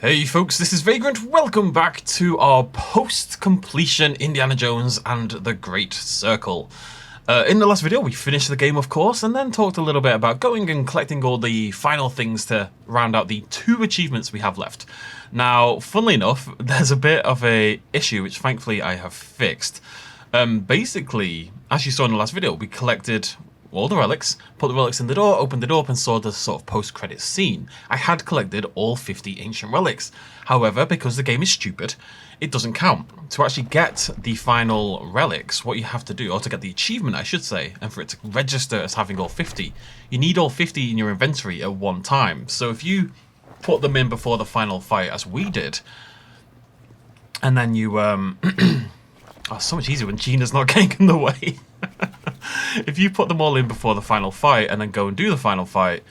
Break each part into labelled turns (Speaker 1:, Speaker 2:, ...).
Speaker 1: Hey folks, this is Vagrant. Welcome back to our post-completion Indiana Jones and the Great Circle. In the last video, we finished the game, of course, and then talked a little bit about going and collecting all the final things to round out the 2 achievements we have left. Now, funnily enough, there's a bit of a issue, which thankfully I have fixed. Basically, as you saw in the last video, we collected all the relics, put the relics in the door, opened the door up and saw the sort of post-credits scene. I had collected all 50 ancient relics. However, because the game is stupid, it doesn't count. To actually get the final relics, what you have to do, or to get the achievement I should say, and for it to register as having all 50, you need all 50 in your inventory at one time. So if you put them in before the final fight, as we did, and then you, oh, it's so much easier when Gina's not getting in the way. If you put them all in before the final fight and then go and do the final fight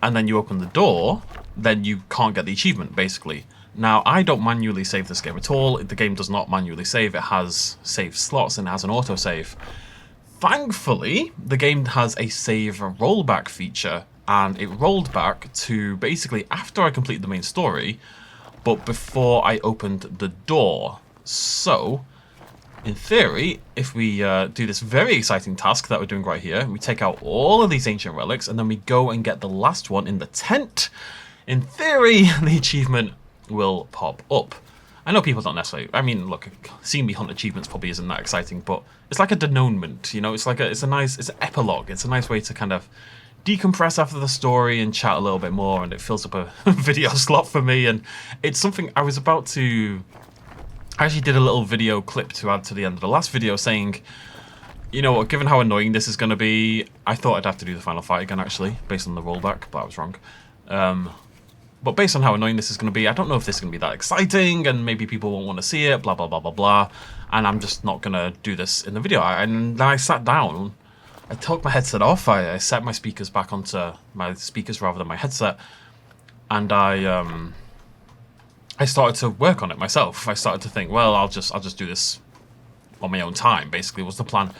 Speaker 1: and then you open the door, then you can't get the achievement, basically. Now, I don't manually save this game at all. The game does not manually save. It has save slots and it has an autosave. Thankfully, the game has a save rollback feature, and it rolled back to basically after I completed the main story, but before I opened the door. So, in theory, if we do this very exciting task that we're doing right here, we take out all of these ancient relics and then we go and get the last one in the tent, in theory, the achievement will pop up. I know people don't necessarily, I mean, look, seeing me hunt achievements probably isn't that exciting, but it's like a denouement, you know, it's like it's an epilogue. It's a nice way to kind of decompress after the story and chat a little bit more, and it fills up a video slot for me, and it's something I was about to... I actually did a little video clip to add to the end of the last video saying, you know what, given how annoying this is going to be, I thought I'd have to do the final fight again, actually, based on the rollback, but I was wrong. But based on how annoying this is going to be, I don't know if this is going to be that exciting, and maybe people won't want to see it, blah, blah, blah, blah, blah, and I'm just not going to do this in the video. And then I sat down, I took my headset off, I set my speakers back onto my speakers rather than my headset, and I started to work on it myself. I started to think, well, I'll just do this on my own time, basically, was the plan.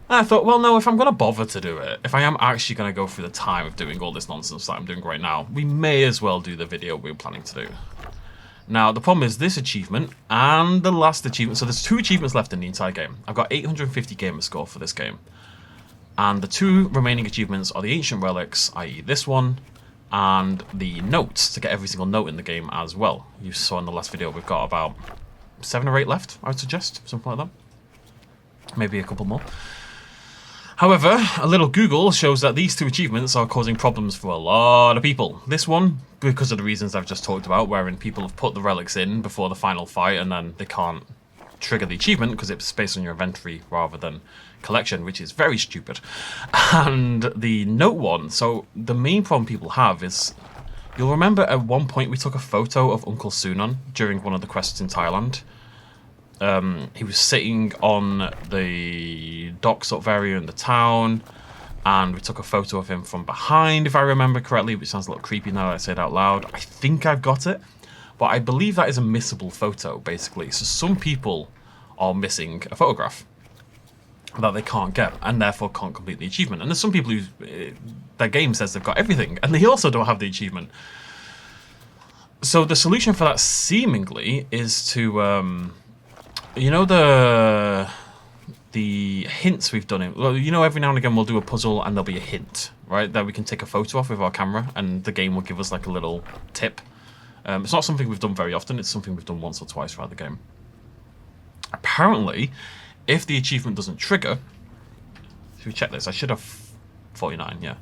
Speaker 1: And I thought, well, no, if I'm going to bother to do it, if I am actually going to go through the time of doing all this nonsense that I'm doing right now, we may as well do the video we're planning to do. Now, the problem is this achievement and the last achievement, so there's 2 achievements left in the entire game. I've got 850 gamer score for this game. And the 2 remaining achievements are the ancient relics, i.e. this one, and the notes, to get every single note in the game as well. You saw in the last video we've got about 7 or 8 left, I would suggest, something like that. Maybe a couple more. However, a little Google shows that these 2 achievements are causing problems for a lot of people. This one, because of the reasons I've just talked about, wherein people have put the relics in before the final fight and then they can't trigger the achievement because it's based on your inventory rather than collection, which is very stupid. And the note one, so the main problem people have is, you'll remember at one point we took a photo of Uncle Sunan during one of the quests in Thailand. He was sitting on the dock sort of area in the town, and we took a photo of him from behind, if I remember correctly, which sounds a little creepy now that I say it out loud. I think I've got it, but I believe that is a missable photo, basically. So some people are missing a photograph that they can't get, and therefore can't complete the achievement. And there's some people who, their game says they've got everything, and they also don't have the achievement. So the solution for that, seemingly, is to, you know, the hints we've done, well, you know, every now and again we'll do a puzzle and there'll be a hint, right, that we can take a photo of with our camera, and the game will give us like a little tip. It's not something we've done very often, it's something we've done once or twice throughout the game. Apparently, if the achievement doesn't trigger, should we check this? I should have 49, yeah.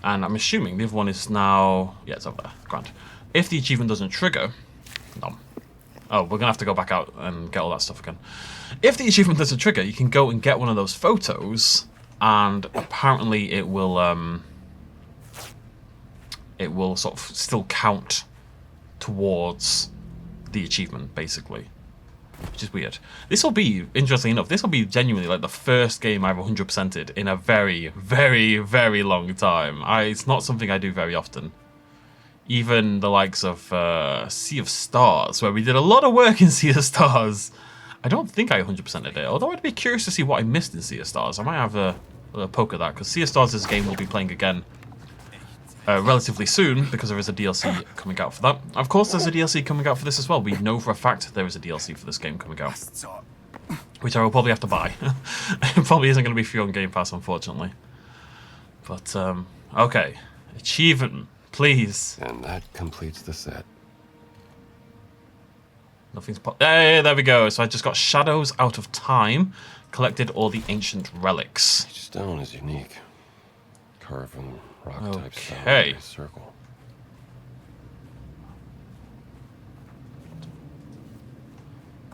Speaker 1: And I'm assuming the other one is now, yeah, it's over there, grand. If the achievement doesn't trigger, no. Oh, we're gonna have to go back out and get all that stuff again. If the achievement doesn't trigger, you can go and get one of those photos, and apparently it will sort of still count towards the achievement, basically, which is weird. This will be, interestingly enough, this will be genuinely like the first game I've 100%ed in a very, very, very long time. It's not something I do very often. Even the likes of Sea of Stars, where we did a lot of work in Sea of Stars, I don't think I 100%ed it, although I'd be curious to see what I missed in Sea of Stars. I might have a poke at that, because Sea of Stars is a game we'll be playing again relatively soon, because there is a DLC coming out for that. Of course, there's a DLC coming out for this as well. We know for a fact there is a DLC for this game coming out, which I will probably have to buy. It probably isn't going to be free on Game Pass, unfortunately. But, okay. Achievement, please.
Speaker 2: And that completes the set.
Speaker 1: Nothing's hey, there we go. So I just got Shadows Out of Time, collected all the ancient relics.
Speaker 2: Each stone is unique. Carved from rock-type stone
Speaker 1: Okay.
Speaker 2: in a circle.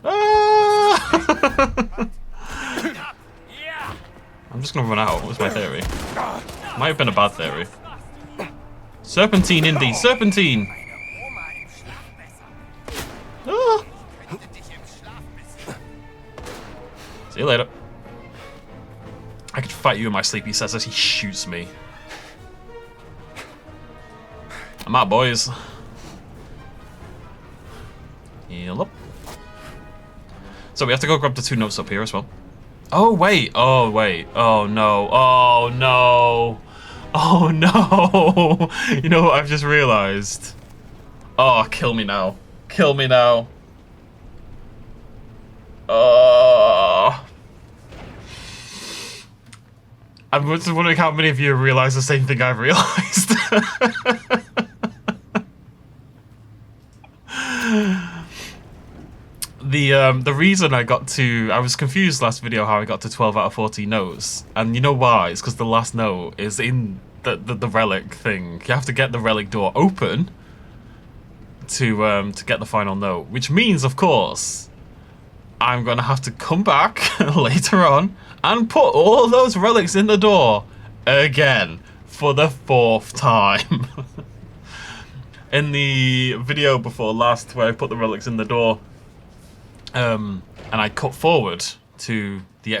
Speaker 1: Ah! I'm just gonna run out. What's my theory? Might have been a bad theory. Serpentine, Indy, serpentine. Ah. See you later. I could fight you in my sleep, he says as he shoots me. I'm out, boys. Heal up. So we have to go grab the 2 notes up here as well. Oh, wait. Oh, wait. Oh, no. Oh, no. Oh, no. You know what I've just realized? Oh, kill me now. Kill me now. Oh. I'm just wondering how many of you realize the same thing I've realized. The reason I was confused last video how I got to 12 out of 40 notes, and you know why? It's because the last note is in the relic thing. You have to get the relic door open to get the final note, which means, of course, I'm gonna have to come back later on and put all those relics in the door again for the 4th time. In the video before last, where I put the relics in the door, and I cut forward to the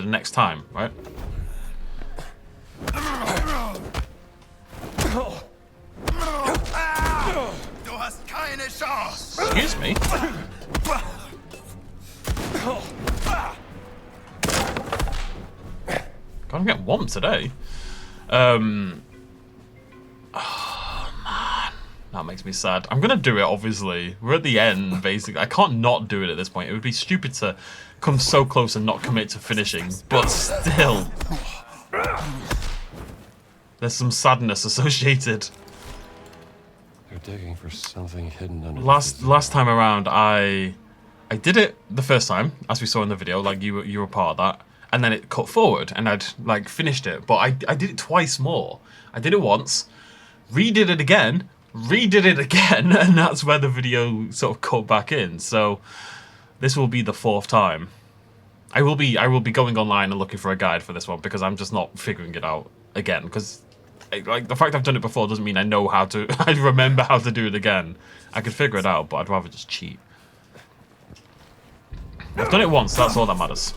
Speaker 1: next time, right? Excuse me? Can't get one today. Oh man, that makes me sad. I'm gonna do it, obviously. We're at the end, basically. I can't not do it at this point. It would be stupid to come so close and not commit to finishing, but still. There's some sadness associated.
Speaker 2: They're digging for something hidden under
Speaker 1: Last time around, I did it the first time, as we saw in the video, like you were part of that, and then it cut forward, and I'd like finished it. But I did it twice more. I did it once, redid it again, and that's where the video sort of cut back in. So this will be the 4th time. I will be going online and looking for a guide for this one, because I'm just not figuring it out again. Because like the fact I've done it before doesn't mean I know how to. I remember how to do it again. I could figure it out, but I'd rather just cheat. I've done it once. That's all that matters.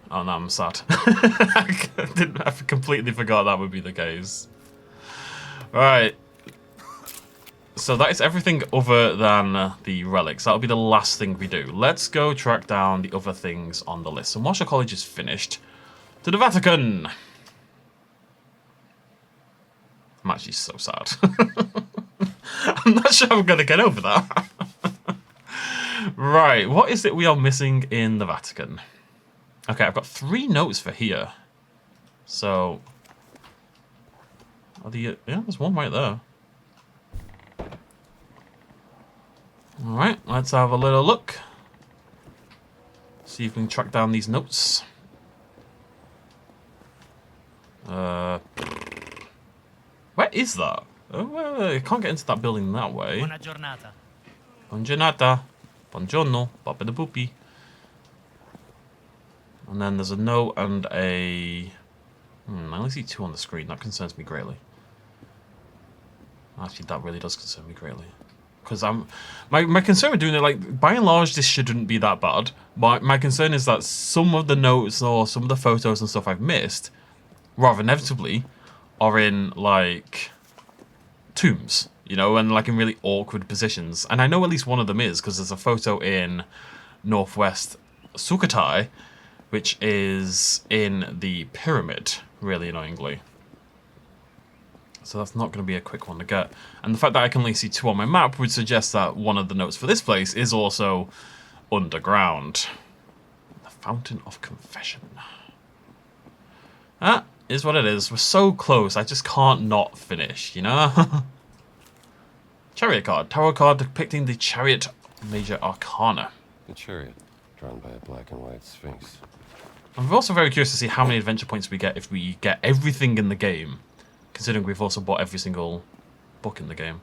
Speaker 1: Oh no, I'm sad. I completely forgot that would be the case. Right. So that is everything other than the relics. That'll be the last thing we do. Let's go track down the other things on the list. So Marshall College is finished. To the Vatican. I'm actually so sad. I'm not sure I'm going to get over that. Right, what is it we are missing in the Vatican? Okay, I've got 3 notes for here. So, yeah, there's one right there. Alright, let's have a little look. See if we can track down these notes. Where is that? Oh, I can't get into that building that way.
Speaker 3: Buona giornata.
Speaker 1: Buongiornata. Buongiorno. Papa the poopy. And then there's a note and a... I only see 2 on the screen. That concerns me greatly. Actually, that really does concern me greatly. Because my concern with doing it, like, by and large, this shouldn't be that bad. My concern is that some of the notes or some of the photos and stuff I've missed, rather inevitably, are in, like, tombs, you know, and, like, in really awkward positions. And I know at least one of them is, because there's a photo in northwest Sukhothai, which is in the pyramid, really annoyingly. So that's not going to be a quick one to get. And the fact that I can only see 2 on my map would suggest that one of the notes for this place is also underground. The Fountain of Confession. That is what it is. We're so close, I just can't not finish, you know? Chariot card. Tarot card depicting the Chariot Major Arcana.
Speaker 2: The chariot, drawn by a black and white sphinx.
Speaker 1: I'm also very curious to see how many adventure points we get if we get everything in the game, considering we've also bought every single book in the game.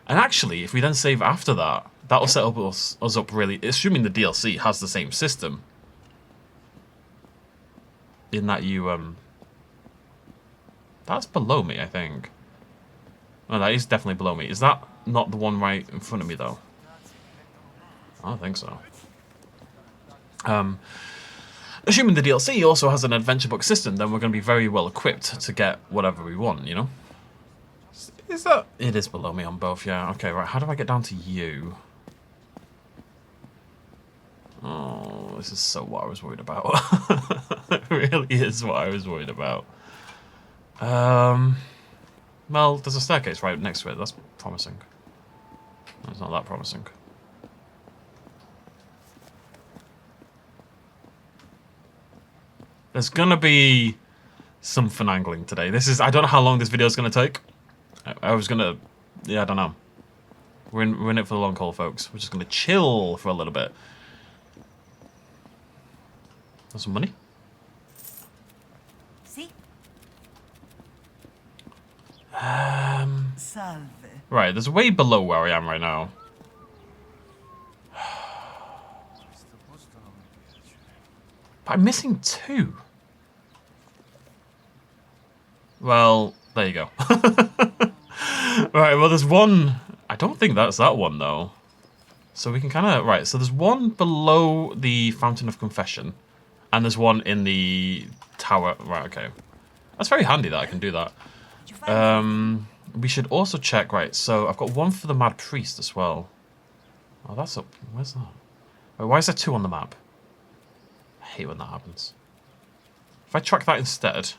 Speaker 1: And actually, if we then save after that, that'll set up us up really, assuming the DLC has the same system. In that you, that's below me, I think. Oh, that is definitely below me. Is that not the one right in front of me, though? I don't think so. Assuming the DLC also has an adventure book system, then we're going to be very well equipped to get whatever we want, you know? Is that... It is below me on both, yeah. Okay, right. How do I get down to you? Oh, this is so what I was worried about. It really is what I was worried about. Well, there's a staircase right next to it. That's promising. It's not that promising. There's gonna be some finagling today. This is... I don't know how long this video is gonna take. I was gonna... Yeah, I don't know. We're in it for the long haul, folks. We're just gonna chill for a little bit. There's some money.
Speaker 3: See? Salve.
Speaker 1: Right, there's way below where I am right now. But I'm missing 2. Well, there you go. Right, well, there's one... I don't think that's that one, though. So we can kind of... Right, so there's one below the Fountain of Confession. And there's one in the tower. Right, okay. That's very handy that I can do that. We should also check... Right, so I've got one for the Mad Priest as well. Oh, that's up... Where's that? Wait, why is there 2 on the map? I hate when that happens. If I track that instead...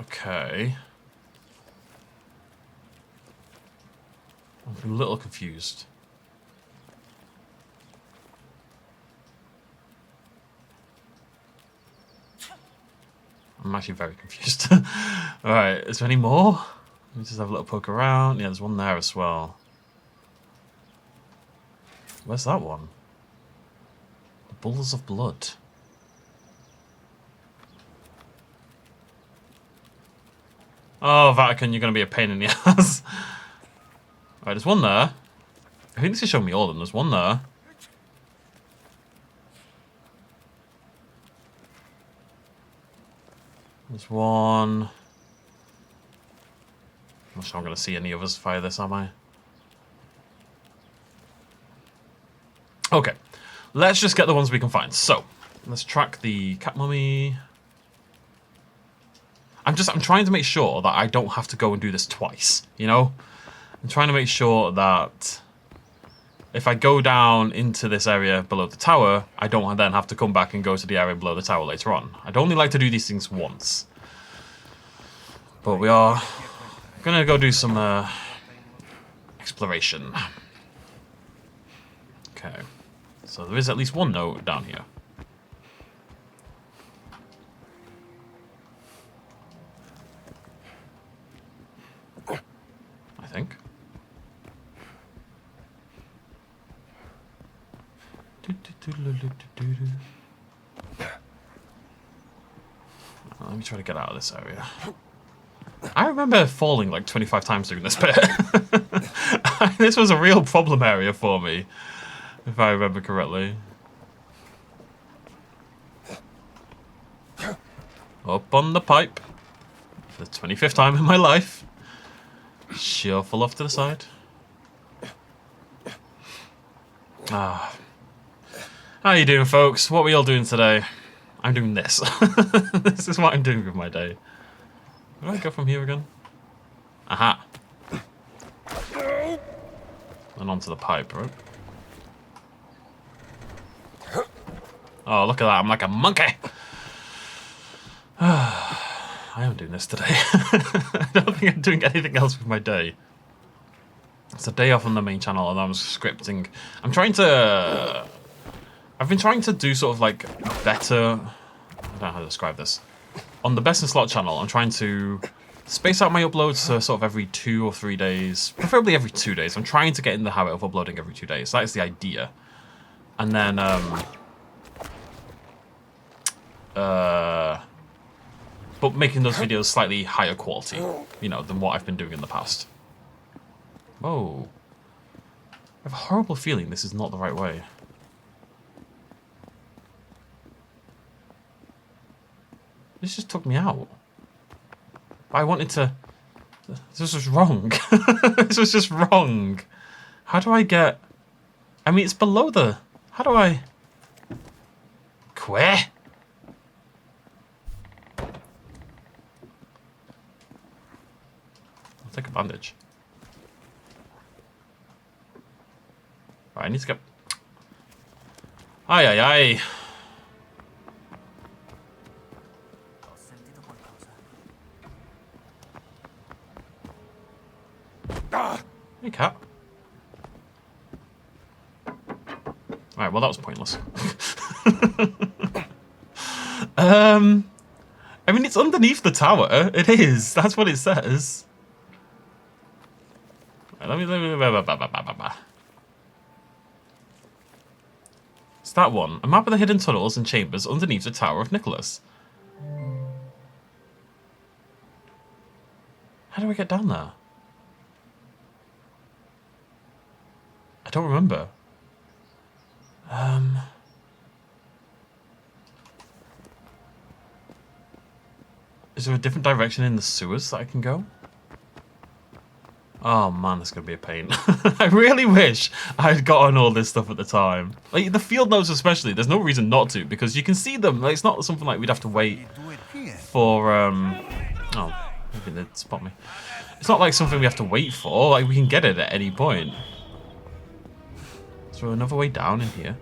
Speaker 1: Okay. I'm a little confused. I'm actually very confused. Alright, is there any more? Let me just have a little poke around. Yeah, there's one there as well. Where's that one? The Bulls of Blood. Oh, Vatican, you're going to be a pain in the ass. Alright, there's one there. I think this is showing me all of them. There's one there. There's one... I'm not sure I'm going to see any of us fire this, am I? Okay. Let's just get the ones we can find. So, let's track the cat mummy. I'm trying to make sure that I don't have to go and do this twice, you know? I'm trying to make sure that if I go down into this area below the tower, I don't then have to come back and go to the area below the tower later on. I'd only like to do these things once. But we are going to go do some exploration. Okay. So there is at least one note down here. I think. Let me try to get out of this area. I remember falling like 25 times during this bit. This was a real problem area for me, if I remember correctly. Up on the pipe. For the 25th time in my life. Shuffle off to the side. Ah. How you doing, folks? What are we all doing today? I'm doing this. This is what I'm doing with my day. Where do I go from here again? Aha. and onto the pipe, right? Oh, look at that. I'm like a monkey. I am doing this today. I don't think I'm doing anything else with my day. It's a day off on the main channel and I'm scripting. I'm trying to... I've been trying to do sort of like better... I don't know how to describe this. On the Best in Slot channel, I'm trying to space out my uploads to sort of every 2 or 3 days. Preferably every 2 days. I'm trying to get in the habit of uploading every 2 days. That is the idea. And then... but making those videos slightly higher quality, you know, than what I've been doing in the past. Whoa. I have a horrible feeling this is not the right way. This just took me out. But I wanted to... This was wrong. This was just wrong. How do I get... I mean, it's below the... How do I... Queh? Take a bandage. Right, I need to get... Ay, ay, ay. Hey, cat. Alright, well, that was pointless. I mean, it's underneath the tower. It is. That's what it says. Let me. It's that one. A map of the hidden tunnels and chambers underneath the Tower of Nicholas. How do I get down there? I don't remember. Is there a different direction in the sewers that I can go? Oh man, that's gonna be a pain. I really wish I had gotten all this stuff at the time. Like the field notes especially, there's no reason not to, because you can see them. Like, it's not something like we'd have to wait for, oh, maybe they'd spot me. It's not like something we have to wait for, like we can get it at any point. Is there another way down in here?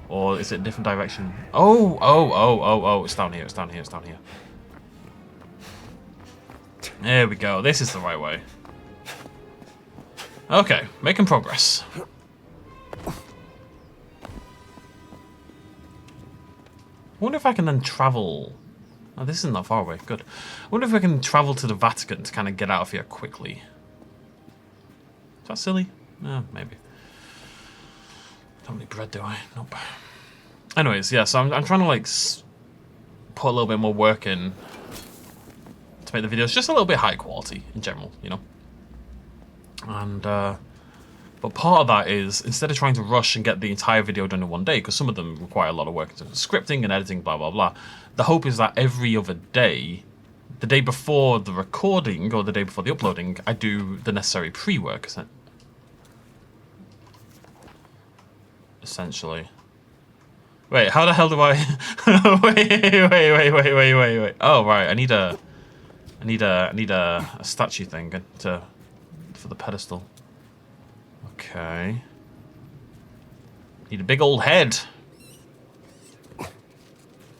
Speaker 1: Or is it a different direction? Oh, it's down here, it's down here, it's down here. There we go, this is the right way. Okay, making progress. I wonder if I can then travel... Oh, this isn't that far away. Good. I wonder if I can travel to the Vatican to kind of get out of here quickly. Is that silly? Maybe. Don't need bread, do I? Nope. Anyways, yeah, so I'm trying to, like, put a little bit more work in to make the videos just a little bit high quality in general, you know? And, but part of that is, instead of trying to rush and get the entire video done in one day, because some of them require a lot of work in terms of scripting and editing, blah, blah, blah, the hope is that every other day, the day before the recording, or the day before the uploading, I do the necessary pre-work, essentially. Wait, how the hell do I... wait. Oh, right, I need a statue thing for the pedestal. Okay. Need a big old head.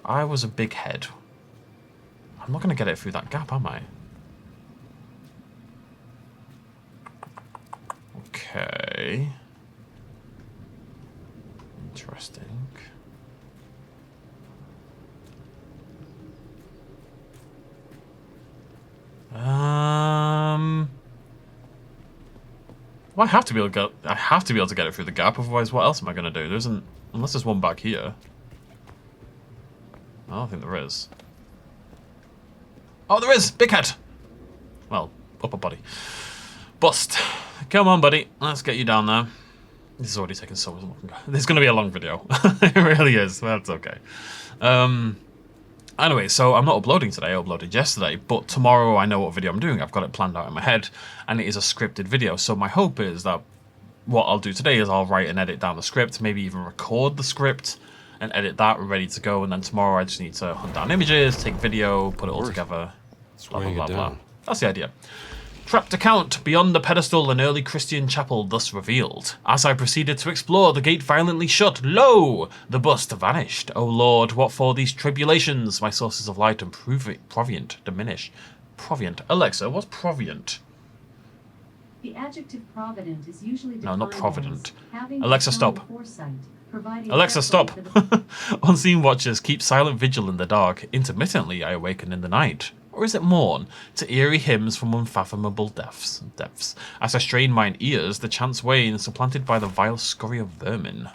Speaker 1: I was a big head. I'm not going to get it through that gap, am I? Okay. Interesting. Well, I have to be able to get it through the gap, otherwise what else am I going to do? There isn't... Unless there's one back here. I don't think there is. Oh, there is! Big head! Well, upper body. Bust. Come on, buddy. Let's get you down there. This is already taking so long. This is going to be a long video. It really is. That's okay. Anyway, so I'm not uploading today, I uploaded yesterday, but tomorrow I know what video I'm doing. I've got it planned out in my head, and it is a scripted video. So my hope is that what I'll do today is I'll write and edit down the script, maybe even record the script, and edit that, ready to go, and then tomorrow I just need to hunt down images, take video, put it all together, blah, blah, blah, blah. That's the idea. Trapped account beyond the pedestal an early Christian chapel thus revealed. As I proceeded to explore, the gate violently shut. Lo! The bust vanished. O Lord, what for these tribulations? My sources of light and proviant diminish. Proviant. Alexa, what's proviant?
Speaker 3: The adjective provident is usually
Speaker 1: No,
Speaker 3: defined
Speaker 1: not provident.
Speaker 3: as having
Speaker 1: Alexa,
Speaker 3: divine
Speaker 1: stop.
Speaker 3: foresight, providing
Speaker 1: Alexa, stop.
Speaker 3: carefully for the
Speaker 1: Unseen watchers keep silent vigil in the dark. Intermittently I awaken in the night. Or is it morn? To eerie hymns from unfathomable depths. As I strain mine ears, the chants wane, supplanted by the vile scurry of vermin.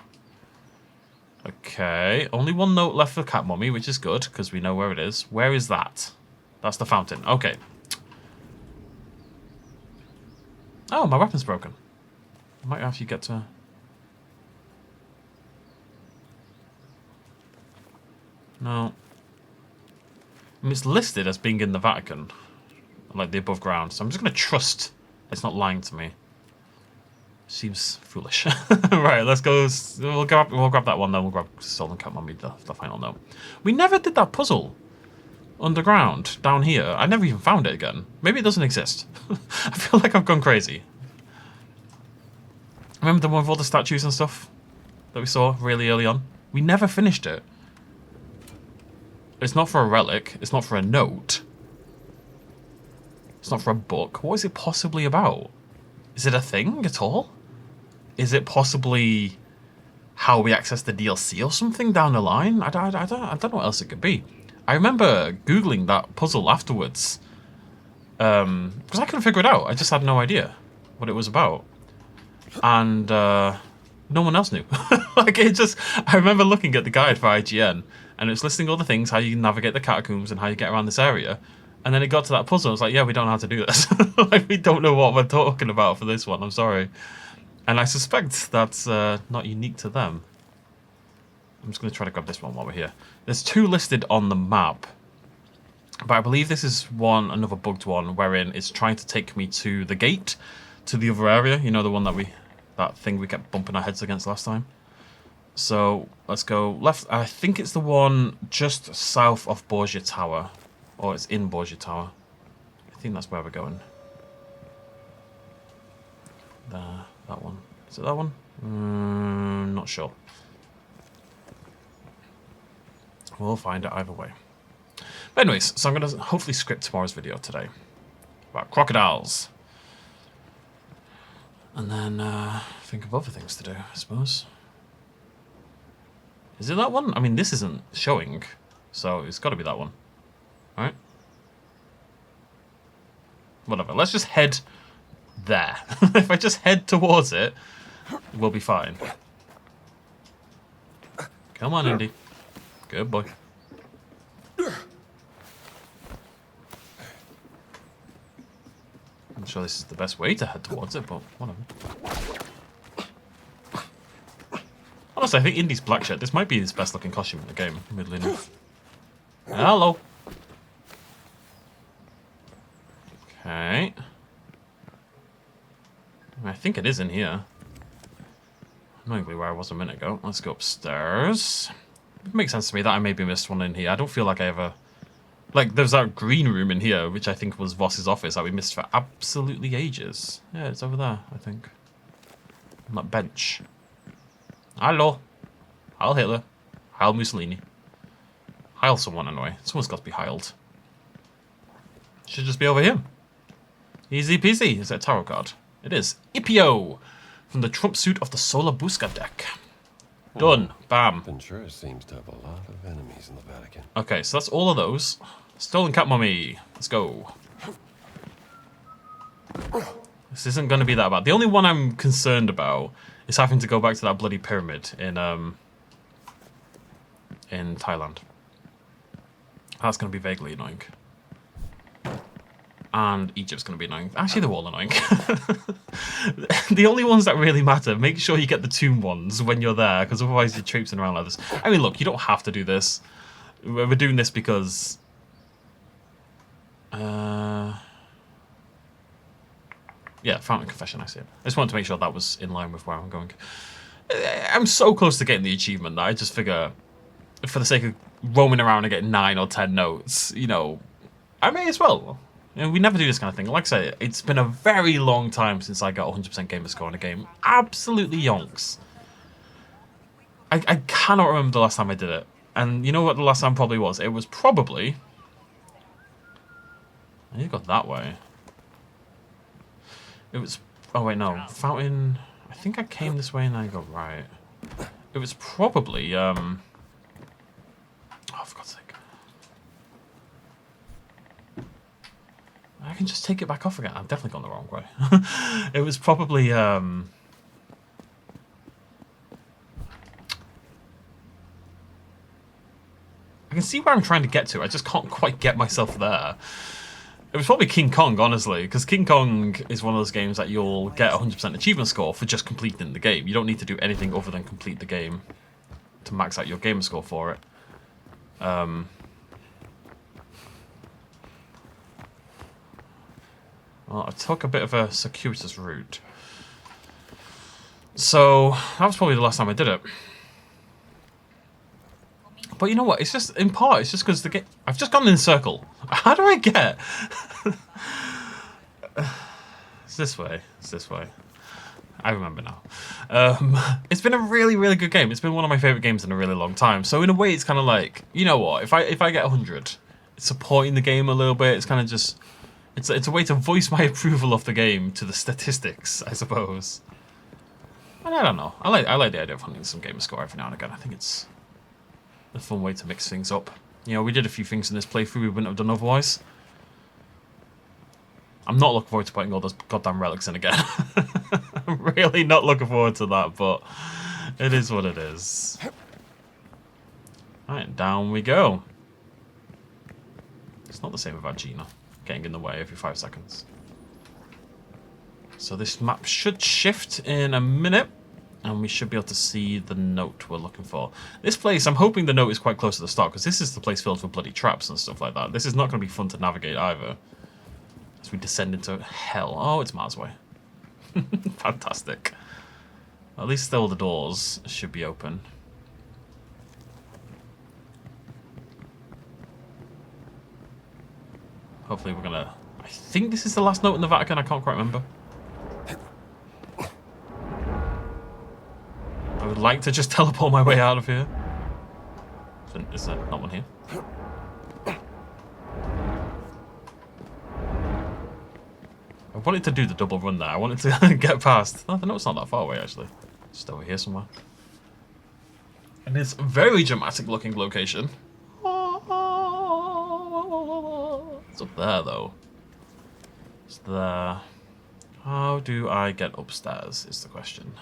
Speaker 1: Okay, only one note left for Cat Mummy, which is good, because we know where it is. Where is that? That's the fountain. Okay. Oh, my weapon's broken. I might actually get to... No. I mean, it's listed as being in the Vatican, like the above ground, so I'm just going to trust it's not lying to me. Seems foolish. Right, let's go. We'll grab that one, then we'll grab Stolen Cat Mummy, the final note. We never did that puzzle underground down here. I never even found it again. Maybe it doesn't exist. I feel like I've gone crazy. Remember the one with all the statues and stuff that we saw really early on? We never finished it. It's not for a relic. It's not for a note. It's not for a book. What is it possibly about? Is it a thing at all? Is it possibly how we access the DLC or something down the line? I don't know what else it could be. I remember Googling that puzzle afterwards. Because I couldn't figure it out. I just had no idea what it was about. And no one else knew. Like, it just... I remember looking at the guide for IGN, and it's listing all the things, how you navigate the catacombs and how you get around this area. And then it got to that puzzle. I was like, yeah, we don't know how to do this. Like, we don't know what we're talking about for this one. I'm sorry. And I suspect that's not unique to them. I'm just going to try to grab this one while we're here. There's two listed on the map. But I believe this is another bugged one, wherein it's trying to take me to the gate, to the other area. You know, the one that thing we kept bumping our heads against last time. So let's go left. I think it's the one just south of Borgia Tower. Or it's in Borgia Tower. I think that's where we're going. There, that one. Is it that one? Not sure. We'll find it either way. But anyways, so I'm going to hopefully script tomorrow's video today. About crocodiles. And then think of other things to do, I suppose. Is it that one? I mean, this isn't showing, so it's got to be that one. Right? Whatever. Let's just head there. If I just head towards it, we'll be fine. Come on, Indy. Good boy. I'm sure this is the best way to head towards it, but whatever. Honestly, I think Indy's black shirt, this might be his best looking costume in the game, weirdly enough. Hello. Okay. I think it is in here. Annoyingly where I was a minute ago. Let's go upstairs. It makes sense to me that I maybe missed one in here. I don't feel like I ever... Like, there's that green room in here, which I think was Voss's office that we missed for absolutely ages. Yeah, it's over there, I think. On that bench. Hello. Heil Hitler. Heil Mussolini. Heil someone, anyway. Someone's got to be heiled. Should just be over here. Easy peasy. Is that a tarot card? It is. Ipio! From the trump suit of the Sola Busca deck. Done. Bam.
Speaker 2: Ventura seems to have a lot of enemies in the Vatican.
Speaker 1: Okay, so that's all of those. Stolen Cat Mummy. Let's go. This isn't going to be that bad. The only one I'm concerned about is having to go back to that bloody pyramid in Thailand. That's going to be vaguely annoying. And Egypt's going to be annoying. Actually, they're all annoying. The only ones that really matter, make sure you get the tomb ones when you're there, because otherwise you're traipsing around like this. I mean, look, you don't have to do this. We're doing this because... yeah, Fountain Confession, I see it. I just wanted to make sure that was in line with where I'm going. I'm so close to getting the achievement that I just figure, for the sake of roaming around and getting 9 or 10 notes, you know, I may as well. You know, we never do this kind of thing. Like I say, it's been a very long time since I got 100% gamer score in a game. Absolutely yonks. I cannot remember the last time I did it. And you know what the last time probably was? It was probably... I need to go that way. It was... Oh, wait, no. Fountain... I think I came this way and I go right. It was probably... Oh, for God's sake. I can just take it back off again. I've definitely gone the wrong way. It was probably... I can see where I'm trying to get to. I just can't quite get myself there. It was probably King Kong, honestly, because King Kong is one of those games that you'll get 100% achievement score for just completing the game. You don't need to do anything other than complete the game to max out your gamer score for it. Well, I took a bit of a circuitous route. So, that was probably the last time I did it. But you know what? It's just, in part, it's just because the game... I've just gone in a circle. How do I get... It's this way. It's this way. I remember now. It's been a really, really good game. It's been one of my favourite games in a really long time. So in a way, it's kind of like, you know what? If I get 100, it's supporting the game a little bit. It's kind of just... It's a way to voice my approval of the game to the statistics, I suppose. And I don't know. I like the idea of hunting some gamer score every now and again. I think it's a fun way to mix things up. You know, we did a few things in this playthrough we wouldn't have done otherwise. I'm not looking forward to putting all those goddamn relics in again. I'm really not looking forward to that, but it is what it is. Alright, down we go. It's not the same about Gina getting in the way every 5 seconds. So this map should shift in a minute, and we should be able to see the note we're looking for. This place, I'm hoping the note is quite close to the start, because this is the place filled with bloody traps and stuff like that. This is not going to be fun to navigate either. As we descend into hell. Oh, it's Mars way. Fantastic. At least all the doors should be open. Hopefully we're going to... I think this is the last note in the Vatican. I can't quite remember. I would like to just teleport my way out of here. Is there not one here? I wanted to do the double run there. I wanted to get past. No, the note's not that far away, actually. Just over here somewhere. And it's a very dramatic looking location. It's up there, though. It's there. How do I get upstairs, is the question.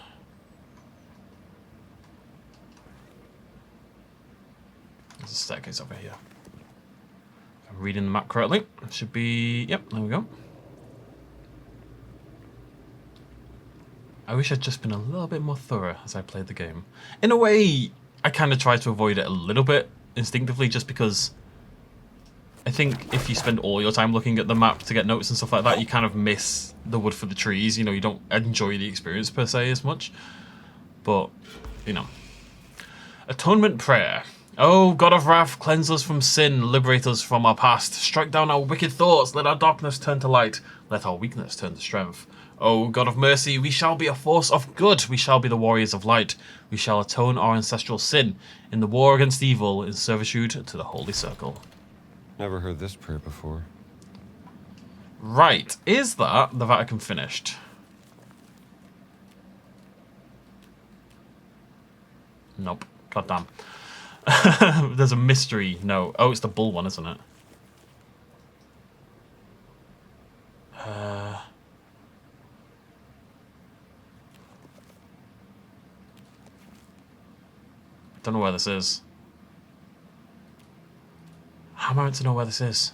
Speaker 1: There's a staircase over here. If I'm reading the map correctly, it should be... Yep, there we go. I wish I'd just been a little bit more thorough as I played the game. In a way, I kind of try to avoid it a little bit instinctively, just because I think if you spend all your time looking at the map to get notes and stuff like that, you kind of miss the wood for the trees. You know, you don't enjoy the experience per se as much. But, you know. Atonement Prayer. Oh, God of Wrath, cleanse us from sin, liberate us from our past. Strike down our wicked thoughts, let our darkness turn to light, let our weakness turn to strength. O God of mercy, we shall be a force of good. We shall be the warriors of light. We shall atone our ancestral sin in the war against evil, in servitude to the Holy Circle.
Speaker 2: Never heard this prayer before.
Speaker 1: Right. Is that the Vatican finished? Nope. Goddamn. There's a mystery note. Oh, it's the bull one, isn't it? Don't know where this is. How am I meant to know where this is?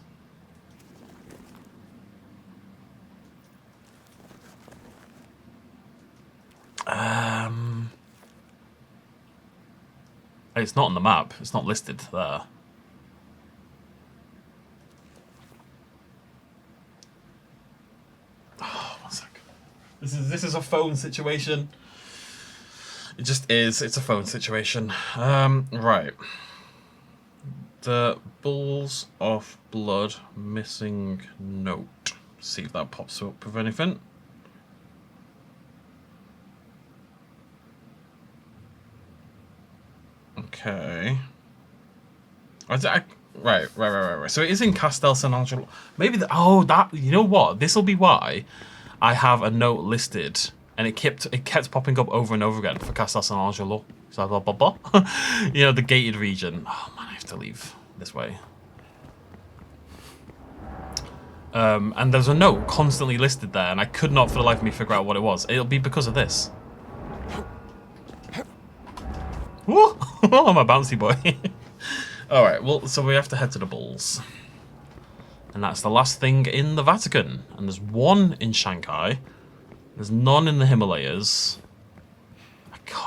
Speaker 1: It's not on the map. It's not listed there. Oh, 1 sec. This is a phone situation. It just is. It's a phone situation. Right. The Bulls of Blood missing note. See if that pops up with anything. Okay. Right. So it is in Castel San Angelo. Maybe that. You know what? This will be why I have a note listed, and it kept popping up over and over again for Castel San Angelo. So blah blah blah. You know, the gated region. Oh man, I have to leave this way. And there's a note constantly listed there, and I could not for the life of me figure out what it was. It'll be because of this. Woo! I'm a bouncy boy. Alright, well, so we have to head to the Bulls. And that's the last thing in the Vatican. And there's one in Shanghai. There's none in the Himalayas.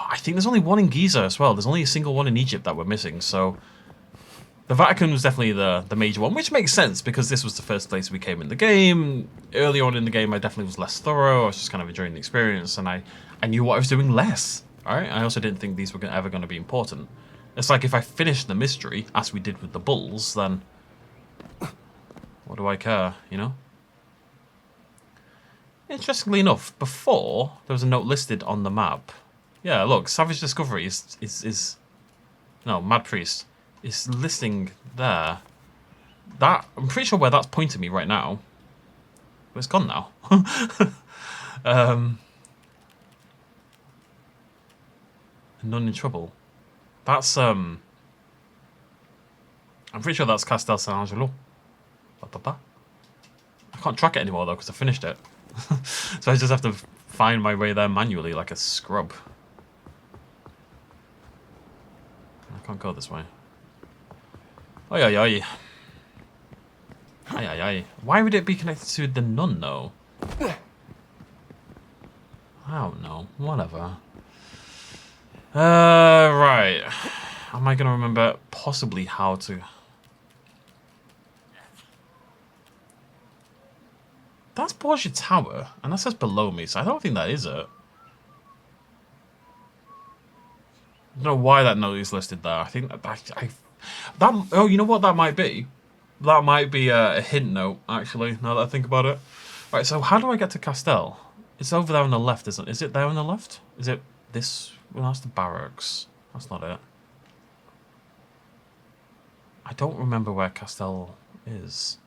Speaker 1: I think there's only one in Giza as well. There's only a single one in Egypt that we're missing, so... The Vatican was definitely the major one, which makes sense because this was the first place we came in the game. Early on in the game, I definitely was less thorough. I was just kind of enjoying the experience, and I knew what I was doing less. Alright, I also didn't think these were ever going to be important. It's like if I finished the mystery, as we did with the Bulls, then what do I care, you know? Interestingly enough, before, there was a note listed on the map. Yeah, look, Savage Discovery is no, Mad Priest is listing there. That, I'm pretty sure where that's pointing me right now. But it's gone now. None in trouble. That's, I'm pretty sure that's Castel San Angelo. I can't track it anymore, though, because I finished it. So I just have to find my way there manually, like a scrub. I can't go this way. Oi, oi, oi. Aye, aye, aye. Why would it be connected to the nun, though? I don't know. Whatever. Right. Am I going to remember possibly how to... That's Borgia Tower, and that says below me, so I don't think that is it. I don't know why that note is listed there. I think that oh, you know what that might be? That might be a hint note, actually, now that I think about it. Right, so how do I get to Castel? It's over there on the left, isn't it? Is it there on the left? Is it this? Well, that's the barracks. That's not it. I don't remember where Castel is.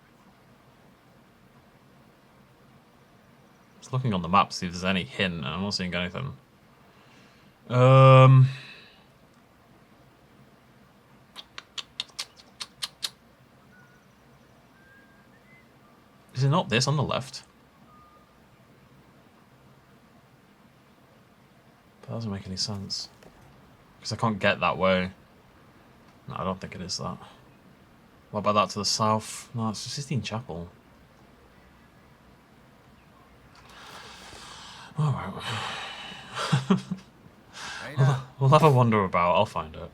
Speaker 1: Just looking on the map to see if there's any hint, and I'm not seeing anything. Is it not this on the left? That doesn't make any sense. Because I can't get that way. No, I don't think it is that. What about that to the south? No, it's Sistine Chapel. Alright. We'll have a wander about. I'll find it.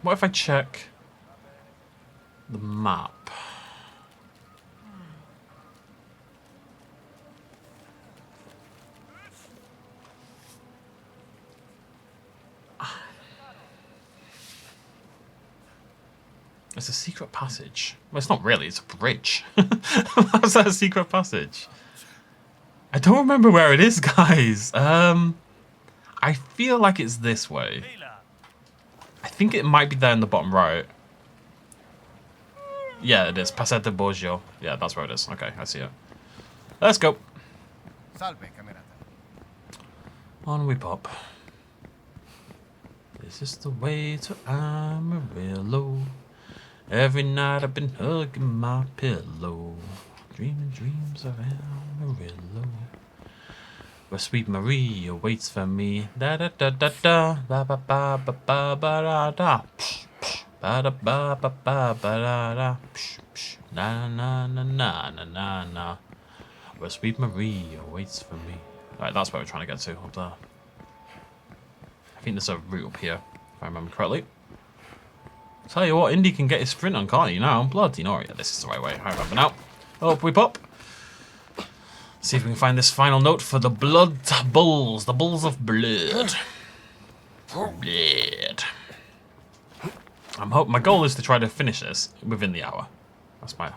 Speaker 1: What if I check the map? It's a secret passage. Well, it's not really, it's a bridge. How's that a secret passage? I don't remember where it is, guys. I feel like it's this way. I think it might be there in the bottom right. Yeah, it is. Passette Borgio. Yeah, that's where it is. Okay, I see it. Let's go. On we pop. This is the way to Amarillo. Every night I've been hugging my pillow, dreaming dreams of Amarillo, where sweet Maria waits for me. Da da da da da, ba ba ba ba ba ba da da, ba da ba ba ba ba da da, na na na na na na na, where sweet Maria waits for me. Alright, that's where we're trying to get to, up there. I think there's a route up here, if I remember correctly. Tell you what, Indy can get his sprint on, can't he, now? Bloody no, yeah, this is the right way. I remember now. Up we pop. See if we can find this final note for the blood bulls. The bulls of blood. Blood. My goal is to try to finish this within the hour. That's my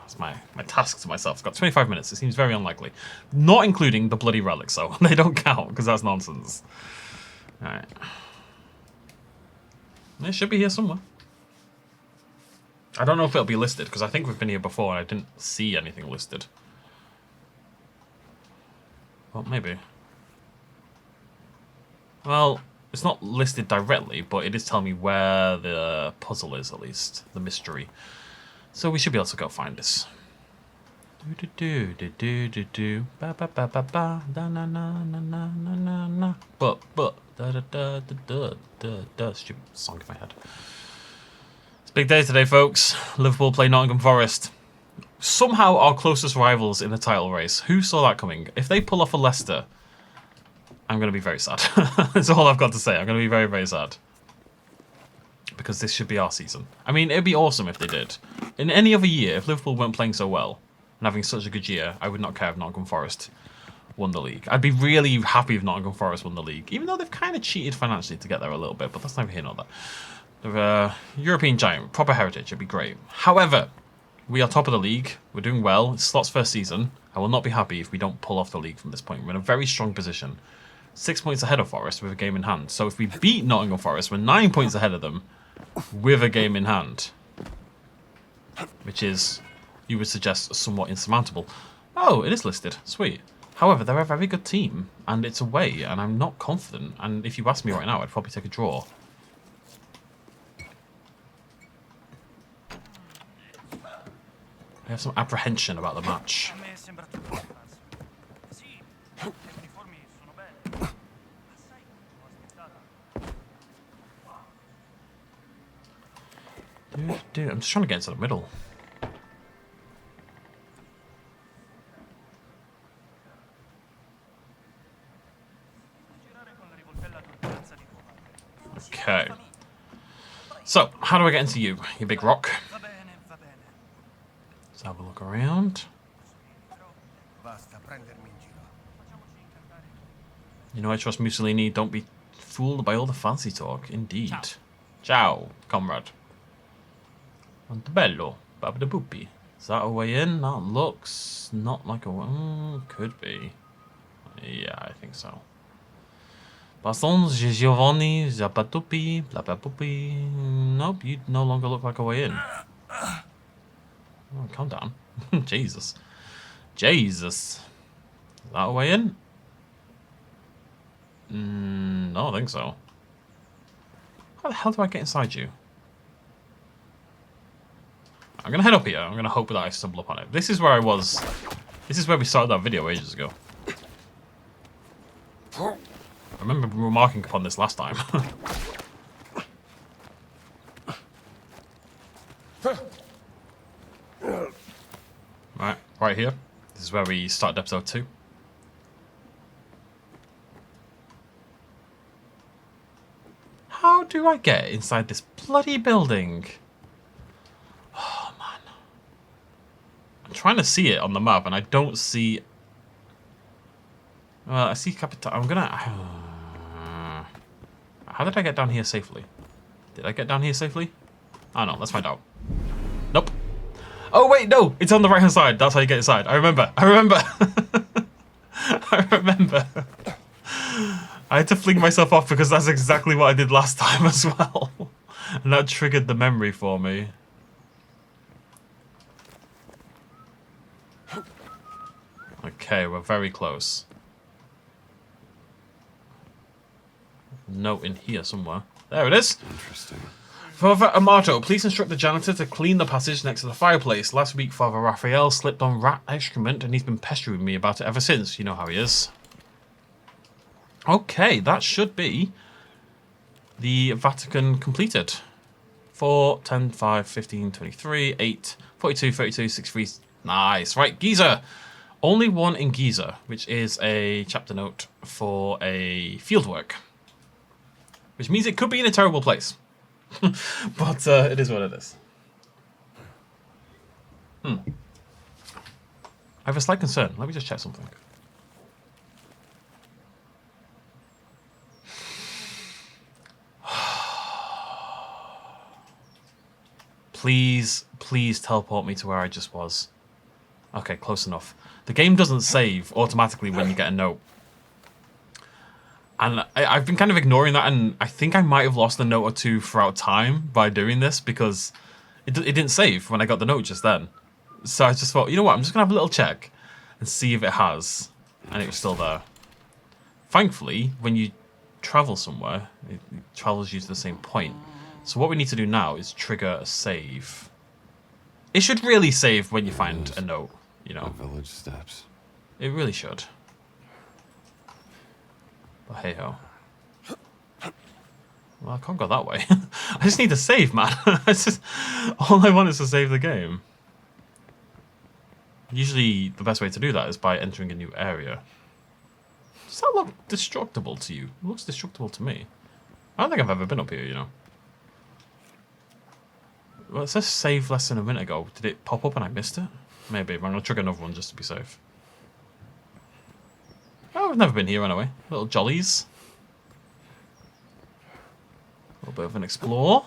Speaker 1: task to myself. I've got 25 minutes. It seems very unlikely. Not including the bloody relics, though. They don't count, because that's nonsense. Alright. It should be here somewhere. I don't know if it'll be listed, because I think we've been here before and I didn't see anything listed. Well, maybe. Well, it's not listed directly, but it is telling me where the puzzle is, at least. The mystery. So we should be able to go find this. Do-do-do-do-do-do-do. Ba-ba-ba-ba-ba. Da-na-na-na-na-na-na. But, da-da-da-da-da-da-da. Stupid song in my head. It's a big day today, folks. Liverpool play Nottingham Forest. Somehow our closest rivals in the title race. Who saw that coming? If they pull off a Leicester, I'm going to be very sad. That's all I've got to say. I'm going to be very, very sad. Because this should be our season. I mean, it'd be awesome if they did. In any other year, if Liverpool weren't playing so well and having such a good year, I would not care if Nottingham Forest won the league. I'd be really happy if Nottingham Forest won the league, even though they've kind of cheated financially to get there a little bit, but that's neither here nor there. They're European giant, proper heritage, it'd be great. However, we are top of the league, we're doing well, it's Slot's first season. I will not be happy if we don't pull off the league from this point. We're in a very strong position. 6 points ahead of Forest with a game in hand. So if we beat Nottingham Forest, we're 9 points ahead of them with a game in hand. Which is, you would suggest, somewhat insurmountable. Oh, it is listed. Sweet. However, they're a very good team, and it's away, and I'm not confident. And if you ask me right now, I'd probably take a draw. I have some apprehension about the match. Dude, I'm just trying to get into the middle. Okay. So, how do I get into you big rock? Let's have a look around. You know I trust Mussolini. Don't be fooled by all the fancy talk. Indeed. Ciao, comrade. Montebello, Babadaboopy. Is that a way in? That looks not like a way. Could be. Yeah, I think so. Bastons, Giovanni, Zapatupi, Blabapupi. Nope, you no longer look like a way in. Oh, calm down. Jesus. Jesus. Is that a way in? No, I don't think so. How the hell do I get inside you? I'm going to head up here. I'm going to hope that I stumble upon it. This is where I was. This is where we started that video ages ago. I remember remarking upon this last time. Right here. This is where we started episode 2. How do I get inside this bloody building? Oh, man. I'm trying to see it on the map, and I don't see... Well, I see Capital... I'm gonna... How did I get down here safely? Did I get down here safely? Oh, no. Let's find out. Nope. Oh, wait, no. It's on the right-hand side. That's how you get inside. I remember. I remember. I remember. I had to fling myself off because that's exactly what I did last time as well. And that triggered the memory for me. Okay, we're very close. Note in here somewhere. There it is.
Speaker 2: Interesting.
Speaker 1: Father Amato, please instruct the janitor to clean the passage next to the fireplace. Last week, Father Raphael slipped on rat excrement and he's been pestering me about it ever since. You know how he is. Okay, that should be the Vatican completed. 4, 10, 5, 15, 23, 8, 42, 32, 63. Nice. Right, Giza. Only one in Giza, which is a chapter note for a fieldwork. Which means it could be in a terrible place. But it is what it is. I have a slight concern. Let me just check something. Please, please teleport me to where I just was. Okay, close enough. The game doesn't save automatically when you get a note. And I've been kind of ignoring that, and I think I might have lost a note or two throughout time by doing this, because it didn't save when I got the note just then. So I just thought, you know what, I'm just going to have a little check and see if it has. And it was still there. Thankfully, when you travel somewhere, it travels you to the same point. So what we need to do now is trigger a save. It should really save when you find a note, you know.
Speaker 2: The village steps.
Speaker 1: It really should. But hey ho. Well, I can't go that way. I just need to save, man. All I want is to save the game. Usually the best way to do that is by entering a new area. Does that look destructible to you? It looks destructible to me. I don't think I've ever been up here, you know. Well, it says save less than a minute ago. Did it pop up and I missed it? Maybe, but I'm going to trigger another one just to be safe. Oh, I've never been here anyway. Little jollies. A little bit of an explore.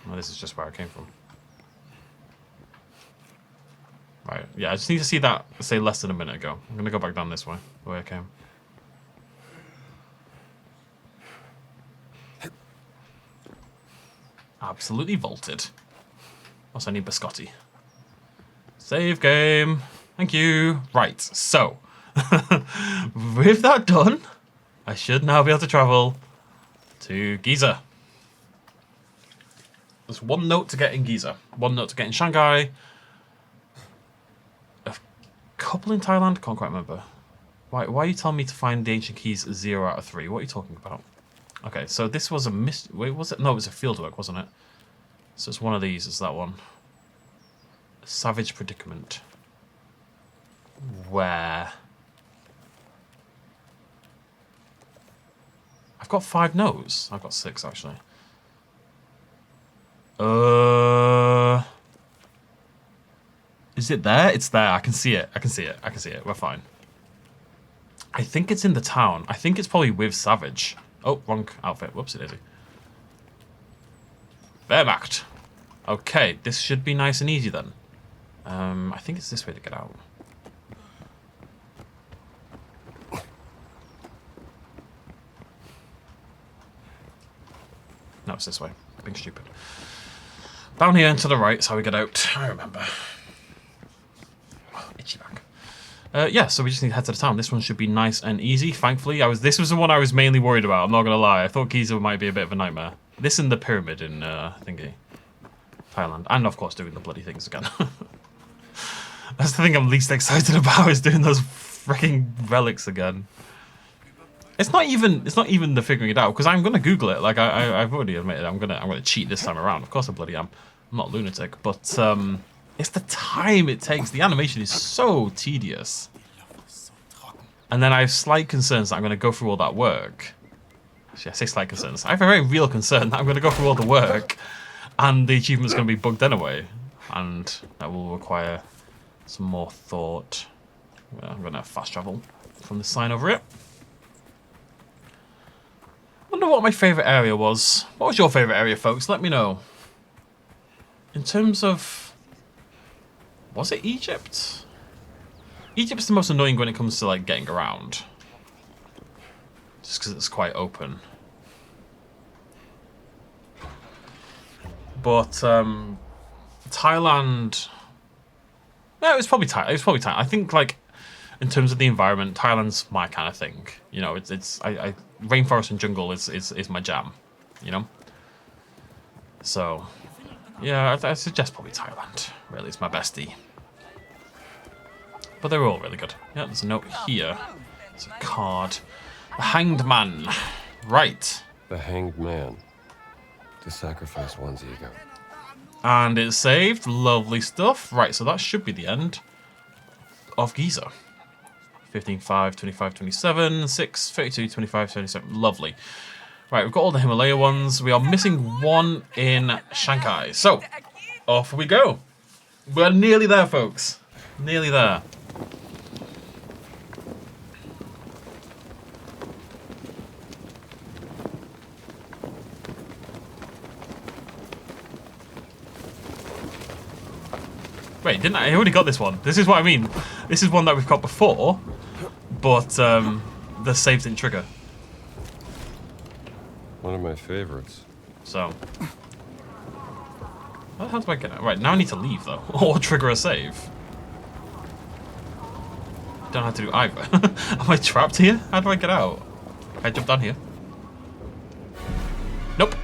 Speaker 1: Oh, this is just where I came from. Right, yeah, I just need to see that, say, less than a minute ago. I'm going to go back down this way, the way I came. Absolutely vaulted. Also, I need biscotti. Save game. Thank you. Right, so. With that done, I should now be able to travel to Giza. There's one note to get in Giza. One note to get in Shanghai. A couple in Thailand? Can't quite remember. Why are you telling me to find the ancient keys 0 out of 3? What are you talking about? Okay, so this was a wait, was it? No, it was a fieldwork, wasn't it? So it's one of these, it's that one. Savage predicament. Where? I've got 5 no's. I've got 6, actually. Is it there? It's there. I can see it. I can see it. I can see it. We're fine. I think it's in the town. I think it's probably with Savage. Oh, wrong outfit. Whoopsie daisy. Wehrmacht. Okay, this should be nice and easy then. I think it's this way to get out. No, it's this way. Being stupid. Down here and to the right is how we get out. I remember. Oh, itchy back. Yeah, so we just need to head to the town. This one should be nice and easy, thankfully. This was the one I was mainly worried about, I'm not going to lie. I thought Giza might be a bit of a nightmare. This and the pyramid in, Thailand. And, of course, doing the bloody things again. That's the thing I'm least excited about, is doing those freaking relics again. It's not even the figuring it out, because I'm going to Google it. Like, I've already admitted I'm gonna cheat this time around. Of course I bloody am. I'm not a lunatic, but, it's the time it takes. The animation is so tedious. And then I have slight concerns that I'm going to go through all that work. Actually, I say slight concerns. I have a very real concern that I'm going to go through all the work and the achievement's going to be bugged anyway. And that will require some more thought. Well, I'm going to have fast travel from the sign over it. Wonder what my favourite area was. What was your favourite area, folks? Let me know. In terms of... Was it Egypt? Egypt's the most annoying when it comes to, like, getting around. Just because it's quite open. But, Thailand... No, it was probably Thailand. I think, like, in terms of the environment, Thailand's my kind of thing. You know, rainforest and jungle is my jam, you know? So... Yeah, I suggest probably Thailand. Really, it's my bestie. But they're all really good. Yeah, there's a note here. It's a card. The Hanged Man. Right.
Speaker 2: The Hanged Man. To sacrifice one's ego.
Speaker 1: And it's saved. Lovely stuff. Right, so that should be the end of Giza. 15, 5, 25, 27, 6, 32, 25, 27. Lovely. Right, we've got all the Himalaya ones. We are missing one in Shanghai. So, off we go. We're nearly there, folks. Nearly there. Wait, didn't I already got this one? This is what I mean. This is one that we've got before, but the save didn't trigger.
Speaker 2: One of my favorites.
Speaker 1: So, how do I get out? Right, now I need to leave though, or trigger a save. Don't have to do either. Am I trapped here? How do I get out? Can I jump down here? Nope.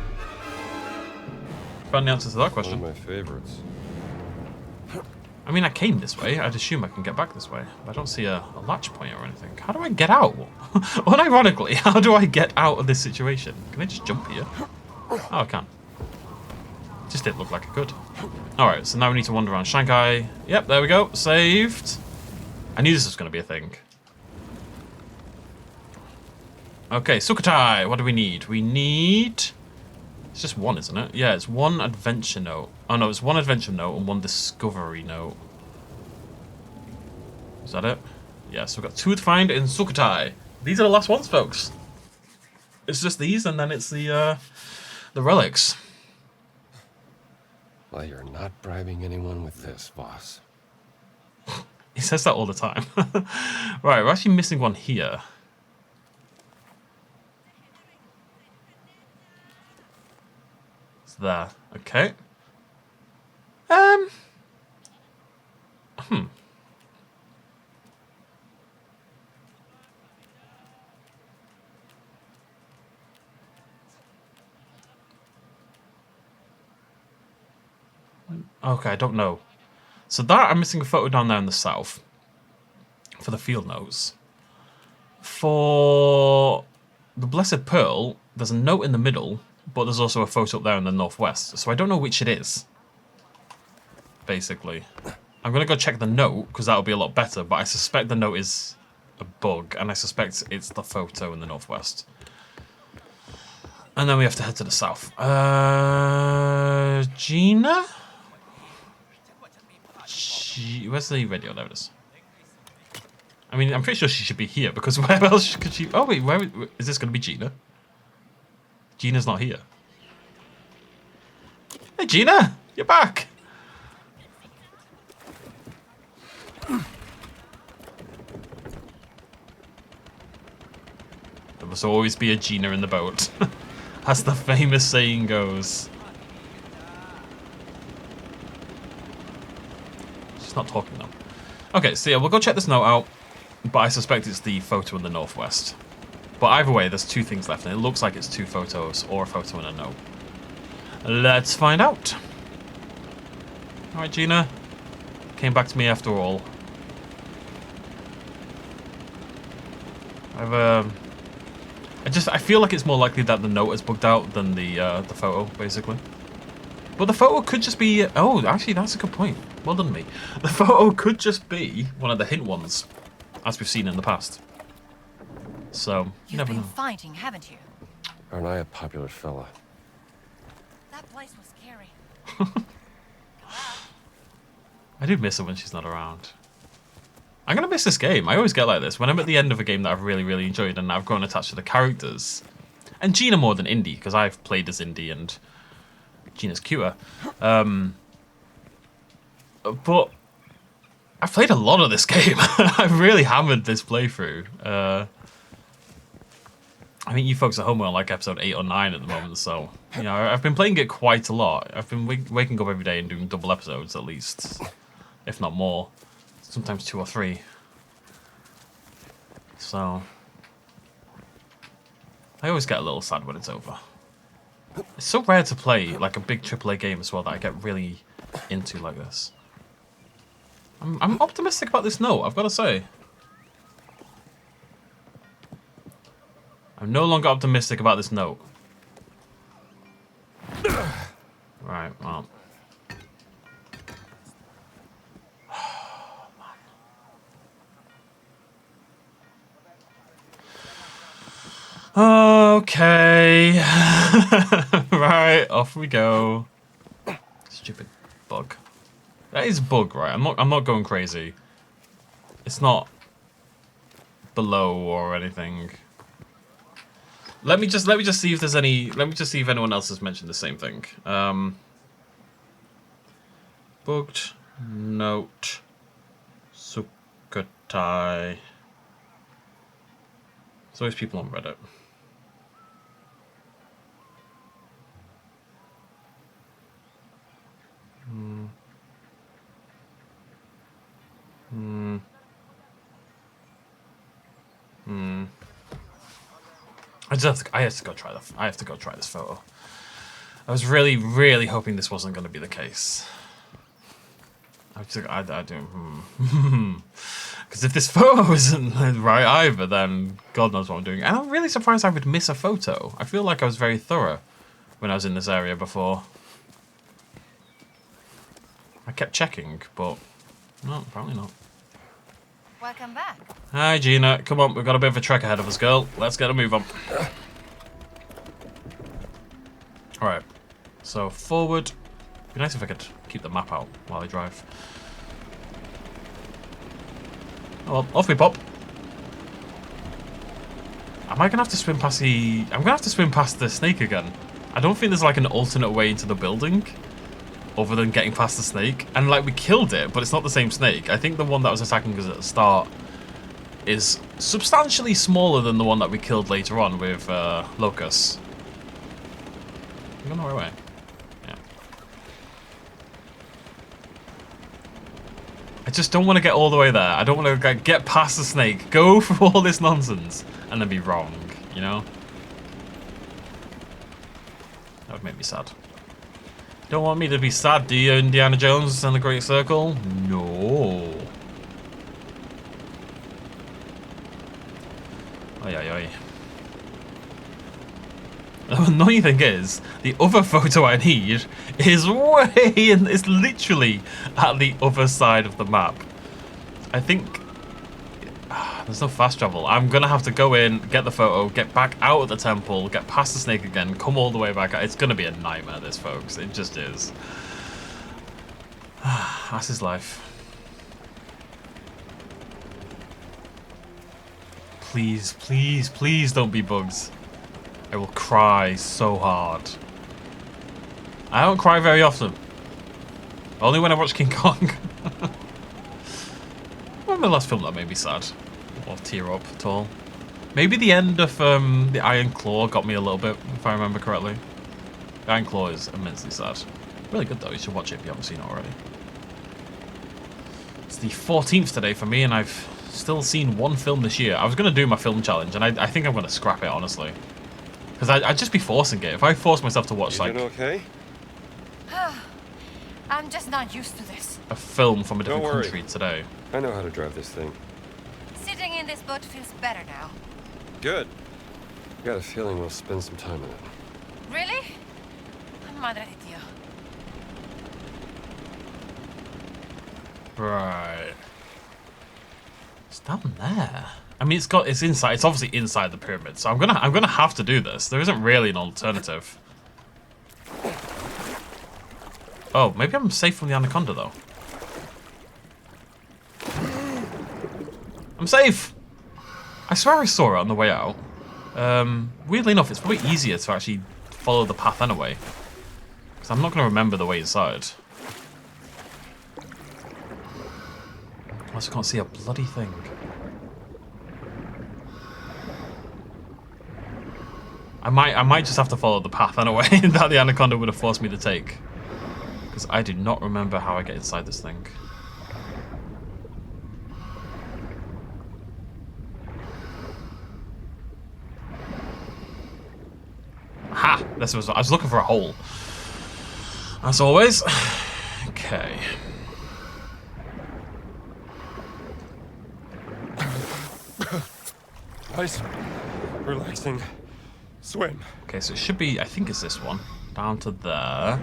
Speaker 1: Found the answer to that question.
Speaker 2: One of my favorites.
Speaker 1: I mean, I came this way. I'd assume I can get back this way. I don't see a latch point or anything. How do I get out? Unironically, how do I get out of this situation? Can I just jump here? Oh, I can. Just didn't look like I could. Alright, so now we need to wander around Shanghai. Yep, there we go. Saved. I knew this was going to be a thing. Okay, Sukhothai. What do we need? We need... It's just one, isn't it? Yeah, it's one adventure note. Oh no, it's one adventure note and one discovery note. Is that it? Yeah, so we've got two to find in Sukhothai. These are the last ones, folks. It's just these, and then it's the relics.
Speaker 2: Well, you're not bribing anyone with this, boss.
Speaker 1: He says that all the time. Right, we're actually missing one here. It's there. Okay. Okay, I don't know. So that, I'm missing a photo down there in the south. For the field notes. For the Blessed Pearl, there's a note in the middle, but there's also a photo up there in the northwest. So I don't know which it is. Basically. I'm going to go check the note, because that'll be a lot better, but I suspect the note is a bug, and I suspect it's the photo in the northwest. And then we have to head to the south. Gina? Where's the radio? There it is. I mean, I'm pretty sure she should be here, because where else could she... Oh, wait, where is this going to be Gina? Gina's not here. Hey, Gina! You're back! There must always be a Gina in the boat. As the famous saying goes. She's not talking though. Okay, so yeah, we'll go check this note out. But I suspect it's the photo in the northwest. But either way, there's two things left, and it looks like it's two photos or a photo and a note. Let's find out. Alright, Gina. Came back to me after all. I feel like it's more likely that the note is bugged out than the photo, basically. But the photo could just be... Oh, actually, that's a good point. Well done, me. The photo could just be one of the hint ones, as we've seen in the past. So, you never know.
Speaker 4: You've been fighting, haven't you?
Speaker 2: Aren't I a popular fella?
Speaker 4: That place was scary.
Speaker 1: I do miss her when she's not around. I'm going to miss this game. I always get like this. When I'm at the end of a game that I've really, really enjoyed and I've grown attached to the characters. And Gina more than Indy, because I've played as Indy and Gina's cuter. But I've played a lot of this game. I've really hammered this playthrough. I think you folks at home are on like episode 8 or 9 at the moment, so you know I've been playing it quite a lot. I've been waking up every day and doing double episodes at least, if not more. Sometimes 2 or 3. So I always get a little sad when it's over. It's so rare to play like a big AAA game as well that I get really into like this. I'm optimistic about this note, I've got to say. I'm no longer optimistic about this note. Right, well. Okay. Right, off we go. Stupid bug. That is a bug, right? I'm not going crazy. It's not below or anything. Let me just see if there's any. Let me just see if anyone else has mentioned the same thing. Bugged. Note. Sukhothai. There's always people on Reddit. I have to go try I have to go try this photo. I was really, really hoping this wasn't going to be the case. I do. Because if this photo isn't right either, then God knows what I'm doing. And I'm really surprised I would miss a photo. I feel like I was very thorough when I was in this area before. I kept checking, but no, apparently not.
Speaker 4: Welcome back.
Speaker 1: Hi, Gina. Come on, we've got a bit of a trek ahead of us, girl. Let's get a move on. Alright. So, forward. Be nice if I could keep the map out while I drive. Oh, well, off we pop. Am I going to have to swim past the... I'm going to have to swim past the snake again. I don't think there's like an alternate way into the building other than getting past the snake. And like we killed it, but it's not the same snake. I think the one that was attacking us at the start is substantially smaller than the one that we killed later on with Locust. I'm going the right way. Yeah. I just don't want to get all the way there. I don't want to get past the snake, go through all this nonsense, and then be wrong, you know? That would make me sad. Don't want me to be sad, do you, Indiana Jones and the Great Circle? No. Oi, oi, oi. The annoying thing is, the other photo I need is way in, it's literally at the other side of the map. I think there's no fast travel. I'm gonna have to go in, get the photo, get back out of the temple, get past the snake again, come all the way back. It's gonna be a nightmare, this, folks. It just is. That's his life. Please, please, please don't be bugs. I will cry so hard. I don't cry very often. Only when I watch King Kong. When the last film that made me sad? Or tear up at all? Maybe the end of the Iron Claw got me a little bit, if I remember correctly. The Iron Claw is immensely sad. Really good though, you should watch it if you haven't seen it already. It's the 14th today for me and I've still seen one film this year. I was going to do my film challenge and I think I'm going to scrap it, honestly. Because I'd just be forcing it. If I force myself to watch, like...
Speaker 2: You doing okay?
Speaker 4: I'm just not used to this.
Speaker 1: A film from a different country today.
Speaker 2: I know how to drive this thing.
Speaker 4: Sitting in this boat feels better now.
Speaker 2: Good. I got a feeling we'll spend some time in it.
Speaker 4: Really? Madre de Dios.
Speaker 1: Right. It's down there. I mean, it's inside. It's obviously inside the pyramid. So I'm gonna have to do this. There isn't really an alternative. Oh, maybe I'm safe from the anaconda though. I'm safe. I swear I saw it on the way out. Weirdly enough, it's probably easier to actually follow the path anyway, because I'm not gonna remember the way inside. I also can't see a bloody thing. I might just have to follow the path anyway that the anaconda would have forced me to take. Because I do not remember how I get inside this thing. Aha! I was looking for a hole. As always. Okay.
Speaker 2: Nice, relaxing swim.
Speaker 1: Okay, so it should be, I think it's this one. Down to there.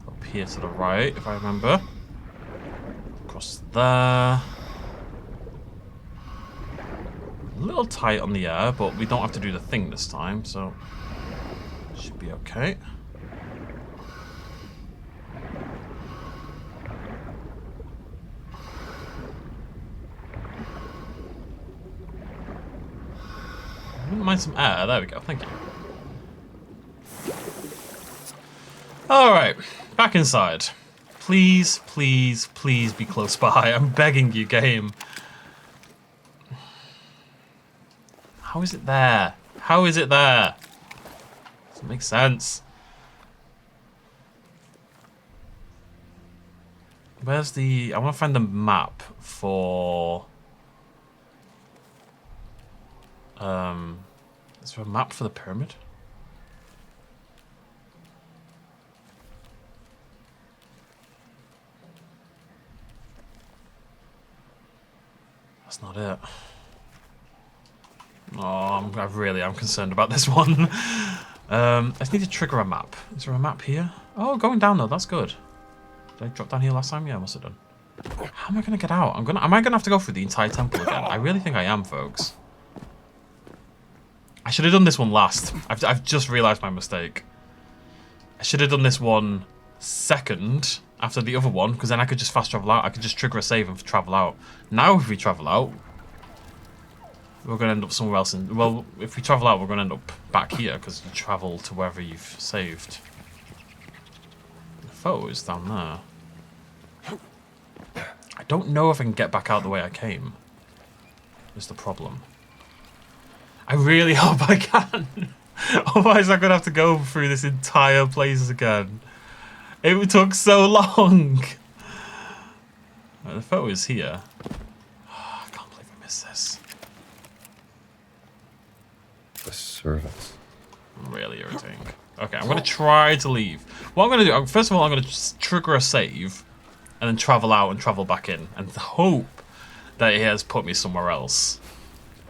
Speaker 1: Up here to the right, if I remember. Across there. A little tight on the air, but we don't have to do the thing this time, so should be okay. I wouldn't mind some air. There we go. Thank you. Alright, back inside. Please, please, please be close by. I'm begging you, game. How is it there? How is it there? Doesn't make sense. Where's the... I want to find the map for... Is there a map for the pyramid? That's not it. Oh, I really am concerned about this one. I just need to trigger a map. Is there a map here? Oh, going down though, that's good. Did I drop down here last time? Yeah, I must have done. How am I gonna get out? Am I gonna have to go through the entire temple again? I really think I am, folks. I should have done this one last. I've just realised my mistake. I should have done this one second after the other one, because then I could just fast travel out. I could just trigger a save and travel out. Now if we travel out, we're going to end up somewhere else. Well, if we travel out, we're going to end up back here, because you travel to wherever you've saved. The photo is down there. I don't know if I can get back out the way I came. Is the problem. I really hope I can. Otherwise I'm going to have to go through this entire place again. It took so long. Right, the photo is here. Oh, I can't believe I missed this.
Speaker 2: The servants.
Speaker 1: Really irritating. Okay, I'm going to try to leave. What I'm going to do, first of all, I'm going to just trigger a save and then travel out and travel back in and hope that it has put me somewhere else.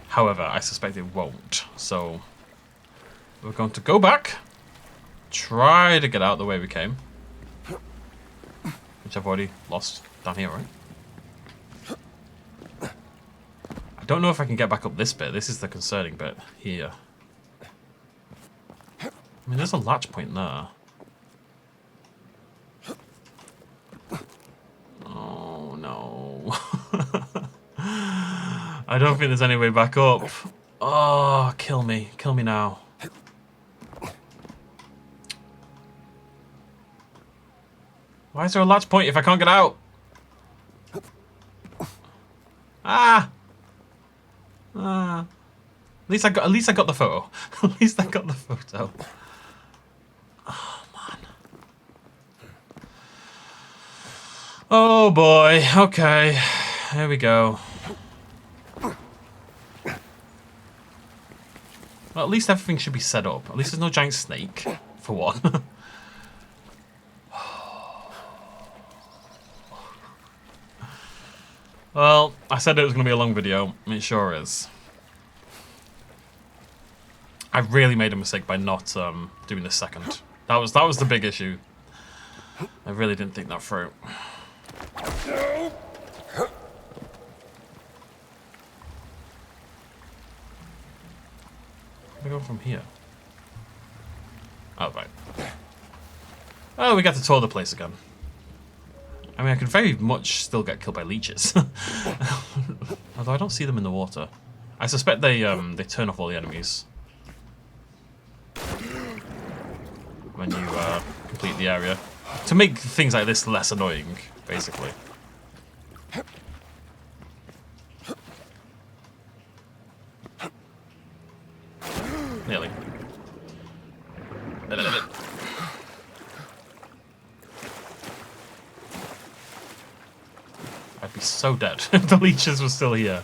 Speaker 1: However, I suspect it won't. So we're going to go back, try to get out the way we came, which I've already lost down here, right? I don't know if I can get back up this bit. This is the concerning bit here. I mean, there's a latch point there. Oh, no. I don't think there's any way back up. Oh, kill me. Kill me now. Why is there a latch point if I can't get out? Ah! Ah. At least I got the photo. At least I got the photo. Oh man. Oh boy. Okay. Here we go. Well, at least everything should be set up. At least there's no giant snake, for one. Well, I said it was going to be a long video. It sure is. I really made a mistake by not doing this second. That was the big issue. I really didn't think that through. Where do I go from here? Oh, right. Oh, we got to tour the place again. I mean, I could very much still get killed by leeches. Although I don't see them in the water. I suspect they turn off all the enemies when you complete the area. To make things like this less annoying, basically. Nearly. I'd be so dead if the leeches were still here.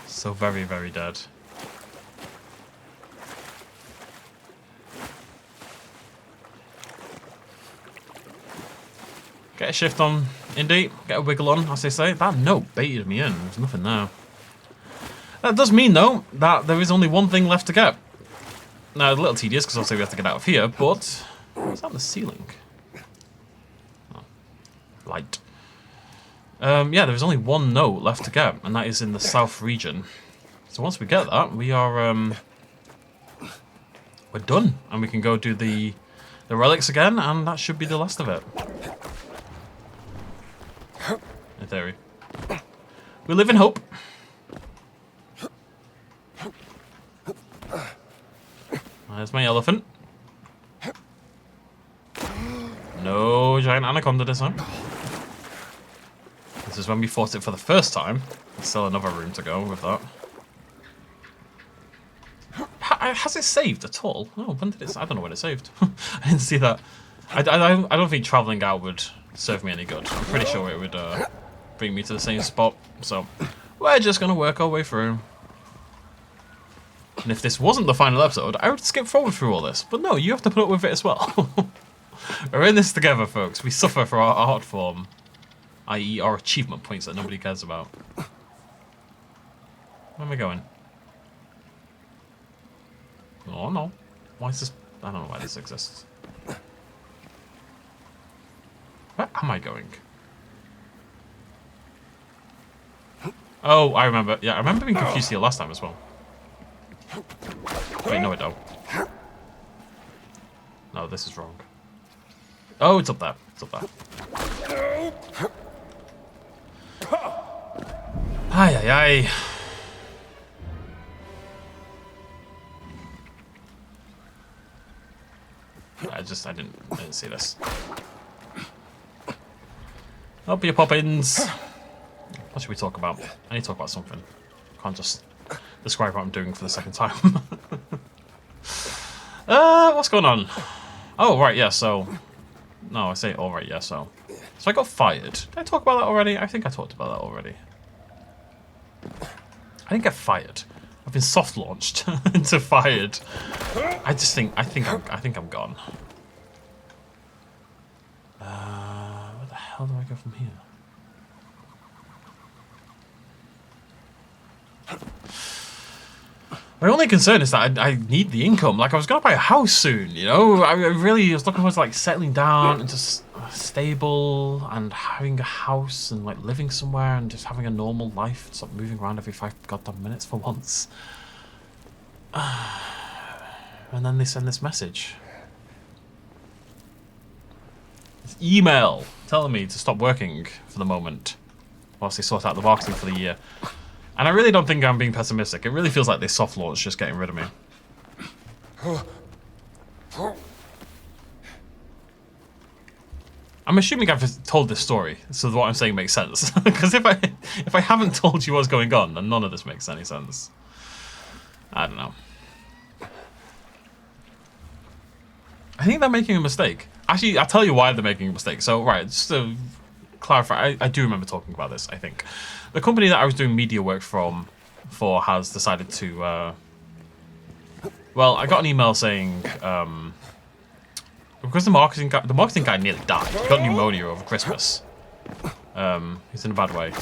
Speaker 1: So very, very dead. Get a shift on, Indy. Get a wiggle on, as they say. That note baited me in. There's nothing there. That does mean, though, that there is only one thing left to get. Now, it's a little tedious, because obviously we have to get out of here, but... What's that on the ceiling? Oh, light. Yeah, there is only one note left to get, and that is in the south region. So once we get that, we are... we're done, and we can go do the relics again, and that should be the last of it. In theory. We live in hope. There's my elephant. giant anaconda this time. This is when we fought it for the first time. There's still another room to go with that. Has it saved at all? Oh, when did it? I don't know when it saved. I didn't see that. I don't think traveling out would serve me any good. I'm pretty sure it would bring me to the same spot. So we're just gonna work our way through. And if this wasn't the final episode, I would skip forward through all this. But no, you have to put up with it as well. We're in this together, folks. We suffer for our art form, i.e. our achievement points that nobody cares about. Where am I going? Oh no. Why is this? I don't know why this exists. Where am I going? Oh, I remember. Yeah, I remember being confused here last time as well. Wait, no I don't. No, this is wrong. Oh, it's up there. It's up there. Ay, ay, ay. I didn't see this. Up your poppins. What should we talk about? I need to talk about something. Can't just describe what I'm doing for the second time. What's going on? Oh, right, yeah, so... No, I say, all right, yeah, so... So I got fired. Did I talk about that already? I think I talked about that already. I didn't get fired. I've been soft launched into fired. I think I'm gone. Where the hell do I go from here? My only concern is that I need the income. Like, I was going to buy a house soon, you know? I really was looking forward to, like, settling down and just stable and having a house and, like, living somewhere and just having a normal life. Stop moving around every 5 goddamn minutes for once. And then they send this message. This email telling me to stop working for the moment whilst they sort out the marketing for the year. And I really don't think I'm being pessimistic. It really feels like this soft launch just getting rid of me. I'm assuming I've told this story, so what I'm saying makes sense. Because if I haven't told you what's going on, then none of this makes any sense. I don't know. I think they're making a mistake. Actually, I'll tell you why they're making a mistake. So, right, just to clarify, I do remember talking about this, I think. The company that I was doing media work for has decided to... well, I got an email saying... because the marketing guy nearly died. He got pneumonia over Christmas. He's in a bad way.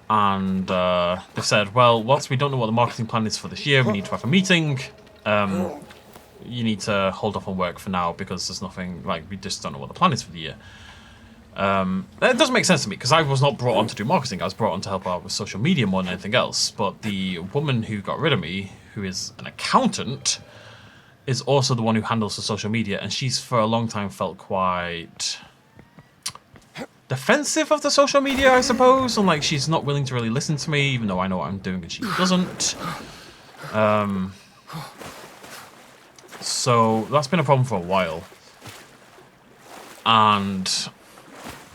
Speaker 1: And they said, well, whilst we don't know what the marketing plan is for this year, we need to have a meeting. You need to hold off on work for now because there's nothing, like, we just don't know what the plan is for the year. It doesn't make sense to me because I was not brought on to do marketing. I was brought on to help out with social media more than anything else. But the woman who got rid of me, who is an accountant, is also the one who handles the social media. And she's for a long time felt quite defensive of the social media, I suppose. And like she's not willing to really listen to me, even though I know what I'm doing and she doesn't. So that's been a problem for a while. And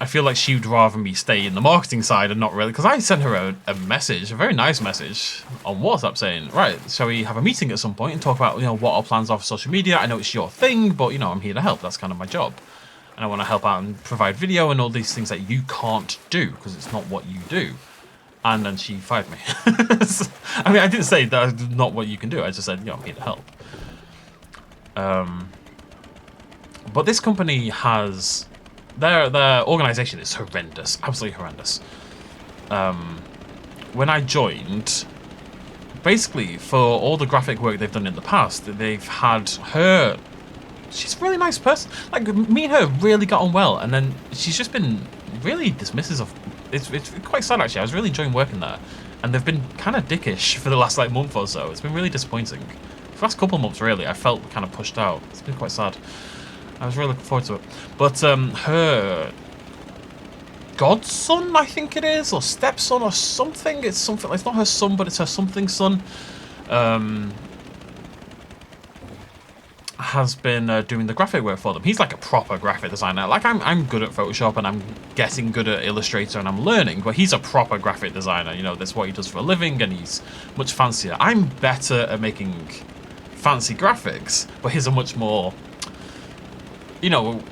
Speaker 1: I feel like she'd rather me stay in the marketing side and not really... Because I sent her a message, a very nice message, on WhatsApp saying, right, shall we have a meeting at some point and talk about, you know, what our plans are for social media? I know it's your thing, but, you know, I'm here to help. That's kind of my job. And I want to help out and provide video and all these things that you can't do because it's not what you do. And then she fired me. I mean, I didn't say that's not what you can do. I just said, you know, I'm here to help. But this company has... Their organization is horrendous. Absolutely horrendous. When I joined, basically, for all the graphic work they've done in the past, they've had her... She's a really nice person. Like, me and her really got on well. And then she's just been really dismissive of... It's quite sad, actually. I was really enjoying working there. And they've been kind of dickish for the last, like, month or so. It's been really disappointing. For the last couple of months, really, I felt kind of pushed out. It's been quite sad. I was really looking forward to it. But her godson, I think it is, or stepson or something. It's something. It's not her son, but it's her something son. has been doing the graphic work for them. He's like a proper graphic designer. Like I'm good at Photoshop and I'm getting good at Illustrator and I'm learning, but he's a proper graphic designer. You know, that's what he does for a living, and he's much fancier. I'm better at making fancy graphics, but he's a much more, you know,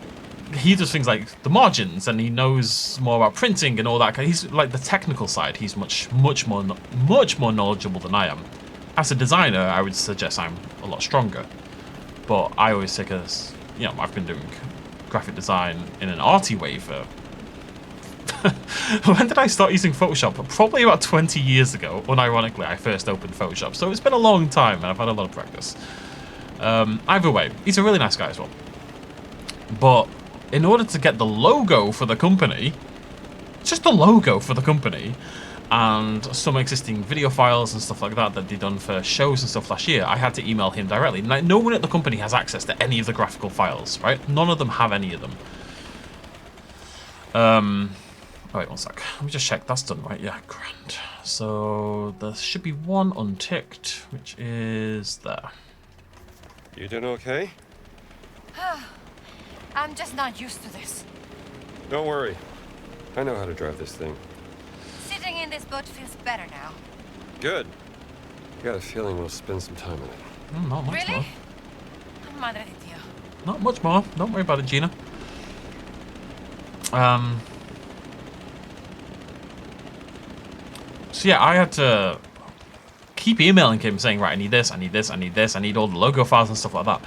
Speaker 1: he does things like the margins, and he knows more about printing and all that. He's like the technical side. He's much more knowledgeable than I am. As a designer, I would suggest I'm a lot stronger. But I always take as, you know, I've been doing graphic design in an arty way for... When did I start using Photoshop? Probably about 20 years ago. Unironically, I first opened Photoshop. So it's been a long time and I've had a lot of practice. Either way, he's a really nice guy as well. But in order to get the logo for the company, just the logo for the company, and some existing video files and stuff like that that they'd done for shows and stuff last year, I had to email him directly. Now, no one at the company has access to any of the graphical files, right? None of them have any of them. Wait, one sec. Let me just check. That's done, right? Yeah, grand. So there should be one unticked, which is there.
Speaker 2: You doing okay?
Speaker 4: I'm just not used to this.
Speaker 2: Don't worry. I know how to drive this thing.
Speaker 4: Sitting in this boat feels better now.
Speaker 2: Good. I got a feeling we'll spend some time in it.
Speaker 1: Not much
Speaker 4: Really?
Speaker 1: more.
Speaker 4: Madre de Dio.
Speaker 1: Not much more. Don't worry about it, Gina. So yeah, I had to keep emailing him saying, right, I need this, I need this, I need this, I need all the logo files and stuff like that.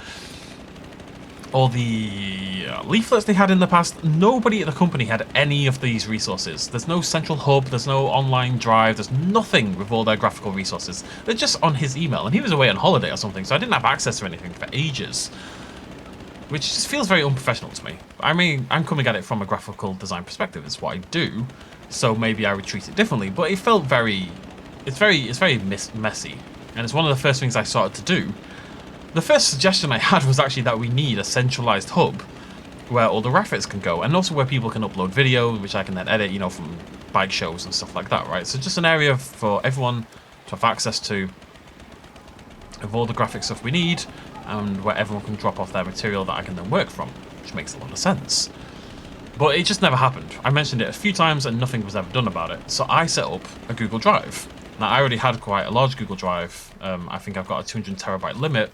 Speaker 1: All the leaflets they had in the past, nobody at the company had any of these resources. There's no central hub, there's no online drive, there's nothing with all their graphical resources. They're just on his email, and he was away on holiday or something, so I didn't have access to anything for ages. Which just feels very unprofessional to me. I mean, I'm coming at it from a graphical design perspective, it's what I do, so maybe I would treat it differently, but it felt very... It's very messy, and it's one of the first things I started to do. The first suggestion I had was actually that we need a centralized hub where all the graphics can go, and also where people can upload video, which I can then edit, you know, from bike shows and stuff like that, right? So just an area for everyone to have access to of all the graphic stuff we need, and where everyone can drop off their material that I can then work from, which makes a lot of sense. But it just never happened. I mentioned it a few times and nothing was ever done about it. So I set up a Google Drive. Now, I already had quite a large Google Drive. I think I've got a 200 terabyte limit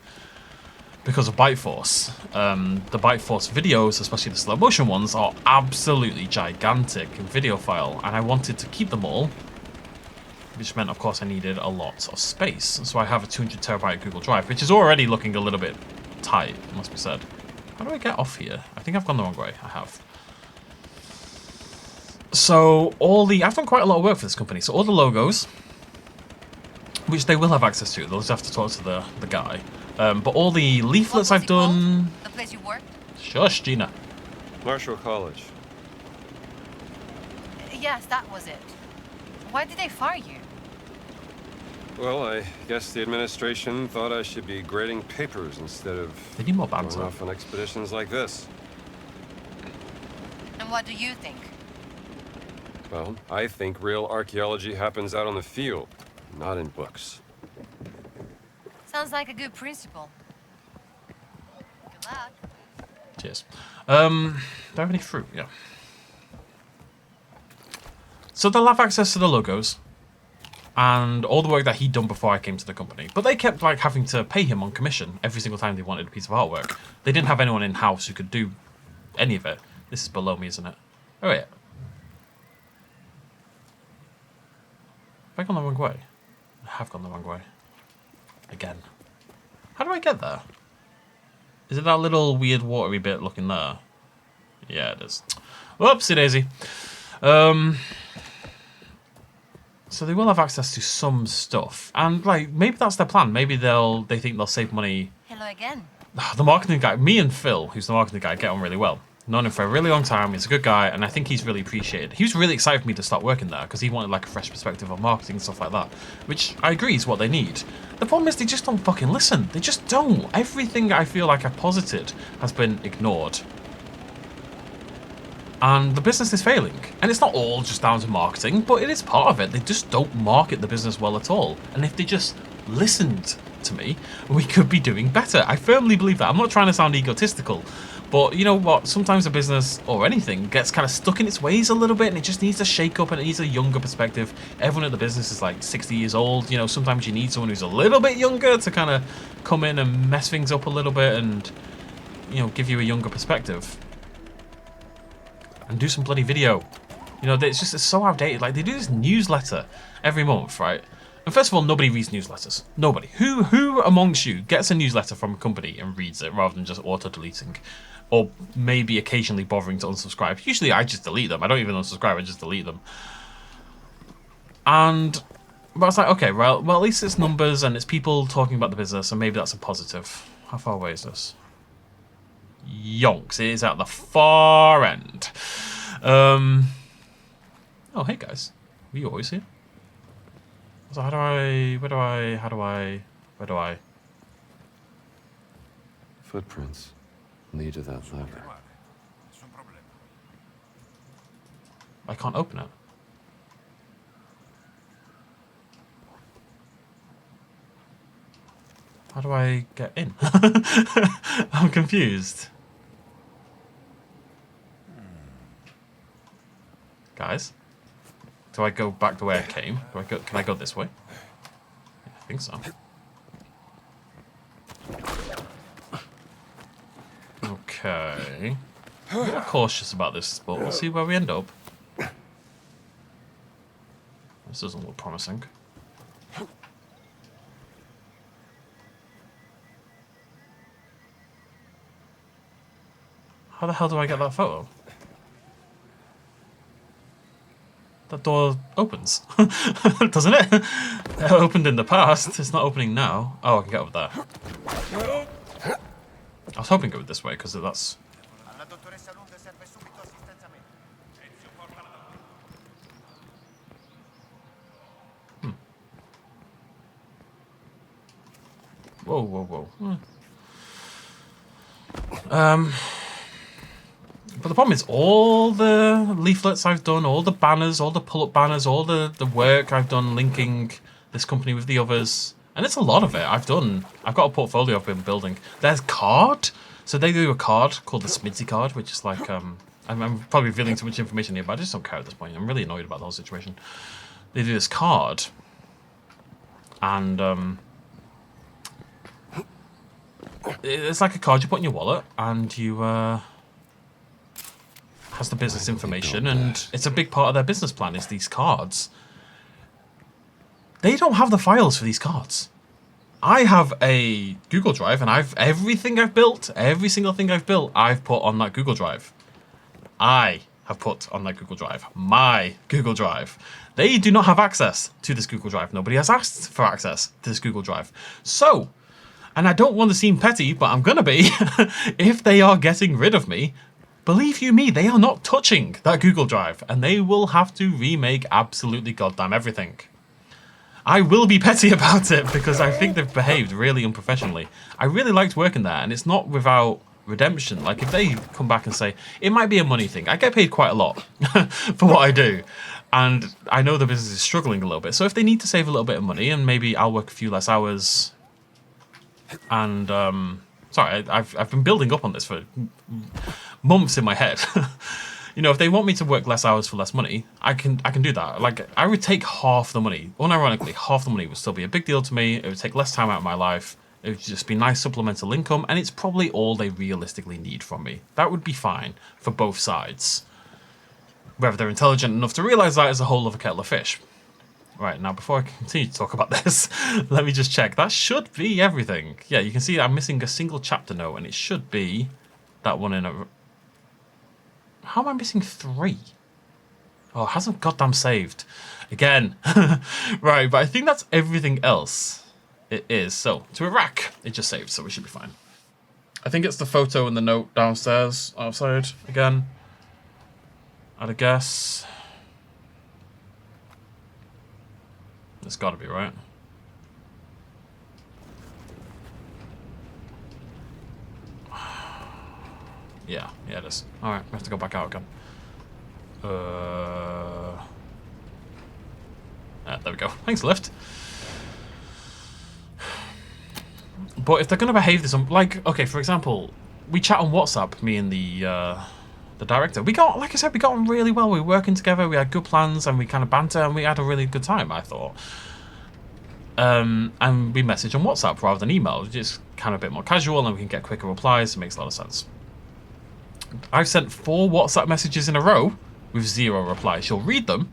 Speaker 1: because of Byte Force. The Byte Force videos, especially the slow motion ones, are absolutely gigantic in video file, and I wanted to keep them all, which meant, of course, I needed a lot of space. So I have a 200 terabyte Google Drive, which is already looking a little bit tight, it must be said. How do I get off here? I think I've gone the wrong way. I have. So I've done quite a lot of work for this company. So all the logos, which they will have access to, they'll just have to talk to the guy. But all the leaflets I've done...
Speaker 4: Called? The place you worked?
Speaker 1: Shush, Gina.
Speaker 2: Marshall College.
Speaker 4: Yes, that was it. Why did they fire you?
Speaker 2: Well, I guess the administration thought I should be grading papers instead of
Speaker 1: They need more
Speaker 2: going
Speaker 1: banter.
Speaker 2: off on expeditions like this.
Speaker 4: And what do you think?
Speaker 2: Well, I think real archaeology happens out on the field, not in books.
Speaker 4: Sounds like a good principle. Good luck.
Speaker 1: Cheers. Do I have any fruit? Yeah. So they'll have access to the logos and all the work that he'd done before I came to the company. But they kept like having to pay him on commission every single time they wanted a piece of artwork. They didn't have anyone in-house who could do any of it. This is below me, isn't it? Oh, yeah. Have I gone the wrong way? I have gone the wrong way. Again. How do I get there? Is it that little weird watery bit looking there? Yeah, it is. Whoopsie daisy. So they will have access to some stuff. And like maybe that's their plan. Maybe they think they'll save money.
Speaker 4: Hello again.
Speaker 1: The marketing guy, me and Phil, who's the marketing guy, get on really well. Known him for a really long time. He's a good guy, and I think he's really appreciated. He was really excited for me to start working there because he wanted like a fresh perspective on marketing and stuff like that, which I agree is what they need. The problem is they just don't fucking listen. They just don't. Everything I feel like I posited has been ignored. And the business is failing. And it's not all just down to marketing, but it is part of it. They just don't market the business well at all. And if they just listened to me, we could be doing better. I firmly believe that. I'm not trying to sound egotistical, but you know what? Sometimes a business or anything gets kind of stuck in its ways a little bit, and it just needs to shake up, and it needs a younger perspective. Everyone at the business is like 60 years old. You know, sometimes you need someone who's a little bit younger to kind of come in and mess things up a little bit and, you know, give you a younger perspective. And do some bloody video. You know, it's so outdated. Like, they do this newsletter every month, right? And first of all, nobody reads newsletters. Nobody. Who amongst you gets a newsletter from a company and reads it rather than just auto-deleting? Or maybe occasionally bothering to unsubscribe. Usually I just delete them. I don't even unsubscribe, I just delete them. But I was like, okay, well, at least it's numbers and it's people talking about the business, and maybe that's a positive. How far away is this? Yonks, it is at the far end. Oh, hey guys. Are you always here? So where do I?
Speaker 2: Footprints lead to that lever.
Speaker 1: I can't open it. How do I get in? I'm confused. Guys, do I go back to where I came? Can I go this way? I think so. Okay. I'm a little cautious about this, but we'll see where we end up. This doesn't look promising. How the hell do I get that photo? That door opens, doesn't it? It opened in the past. It's not opening now. Oh, I can get over there. I was hoping to go this way because that's... Whoa, whoa, whoa. But the problem is all the leaflets I've done, all the banners, all the pull-up banners, all the work I've done linking this company with the others, and it's a lot of it I've done. I've got a portfolio I've been building. There's card. So they do a card called the Smidsy card, which is like, I'm probably revealing too much information here, but I just don't care at this point. I'm really annoyed about the whole situation. They do this card, and it's like a card you put in your wallet, and you has the business information, and it's a big part of their business plan is these cards. They don't have the files for these cards. I have a Google Drive, and everything I've built, every single thing I've built, I've put on that Google Drive. I have put on that Google Drive. My Google Drive. They do not have access to this Google Drive. Nobody has asked for access to this Google Drive. So, and I don't want to seem petty, but I'm gonna be, if they are getting rid of me, believe you me, they are not touching that Google Drive, and they will have to remake absolutely goddamn everything. I will be petty about it because I think they've behaved really unprofessionally. I really liked working there, and it's not without redemption. Like, if they come back and say, it might be a money thing. I get paid quite a lot for what I do, and I know the business is struggling a little bit. So if they need to save a little bit of money, and maybe I'll work a few less hours, and sorry, I've been building up on this for months in my head. You know, if they want me to work less hours for less money, I can do that. Like, I would take half the money. Unironically, half the money would still be a big deal to me. It would take less time out of my life. It would just be nice supplemental income, and it's probably all they realistically need from me. That would be fine for both sides. Whether they're intelligent enough to realize that is a whole other kettle of fish. Right, now before I continue to talk about this, let me just check. That should be everything. Yeah, you can see I'm missing a single chapter note, and it should be that one in a... How am I missing 3? Oh, it hasn't goddamn saved. Again. Right, but I think that's everything else. It is. So, to Iraq, it just saved, so we should be fine. I think it's the photo and the note downstairs, outside, again. I'd guess. It's gotta be, right? Yeah, it is. Alright, we have to go back out again. There we go. Thanks, lift. But if they're going to behave this, like, okay, for example, we chat on WhatsApp, me and the director. We got, like I said, we got on really well. We were working together. We had good plans, and we kind of banter, and we had a really good time, I thought. And we message on WhatsApp rather than email, just kind of a bit more casual, and we can get quicker replies. It makes a lot of sense. I've sent 4 WhatsApp messages in a row with 0 replies. She'll read them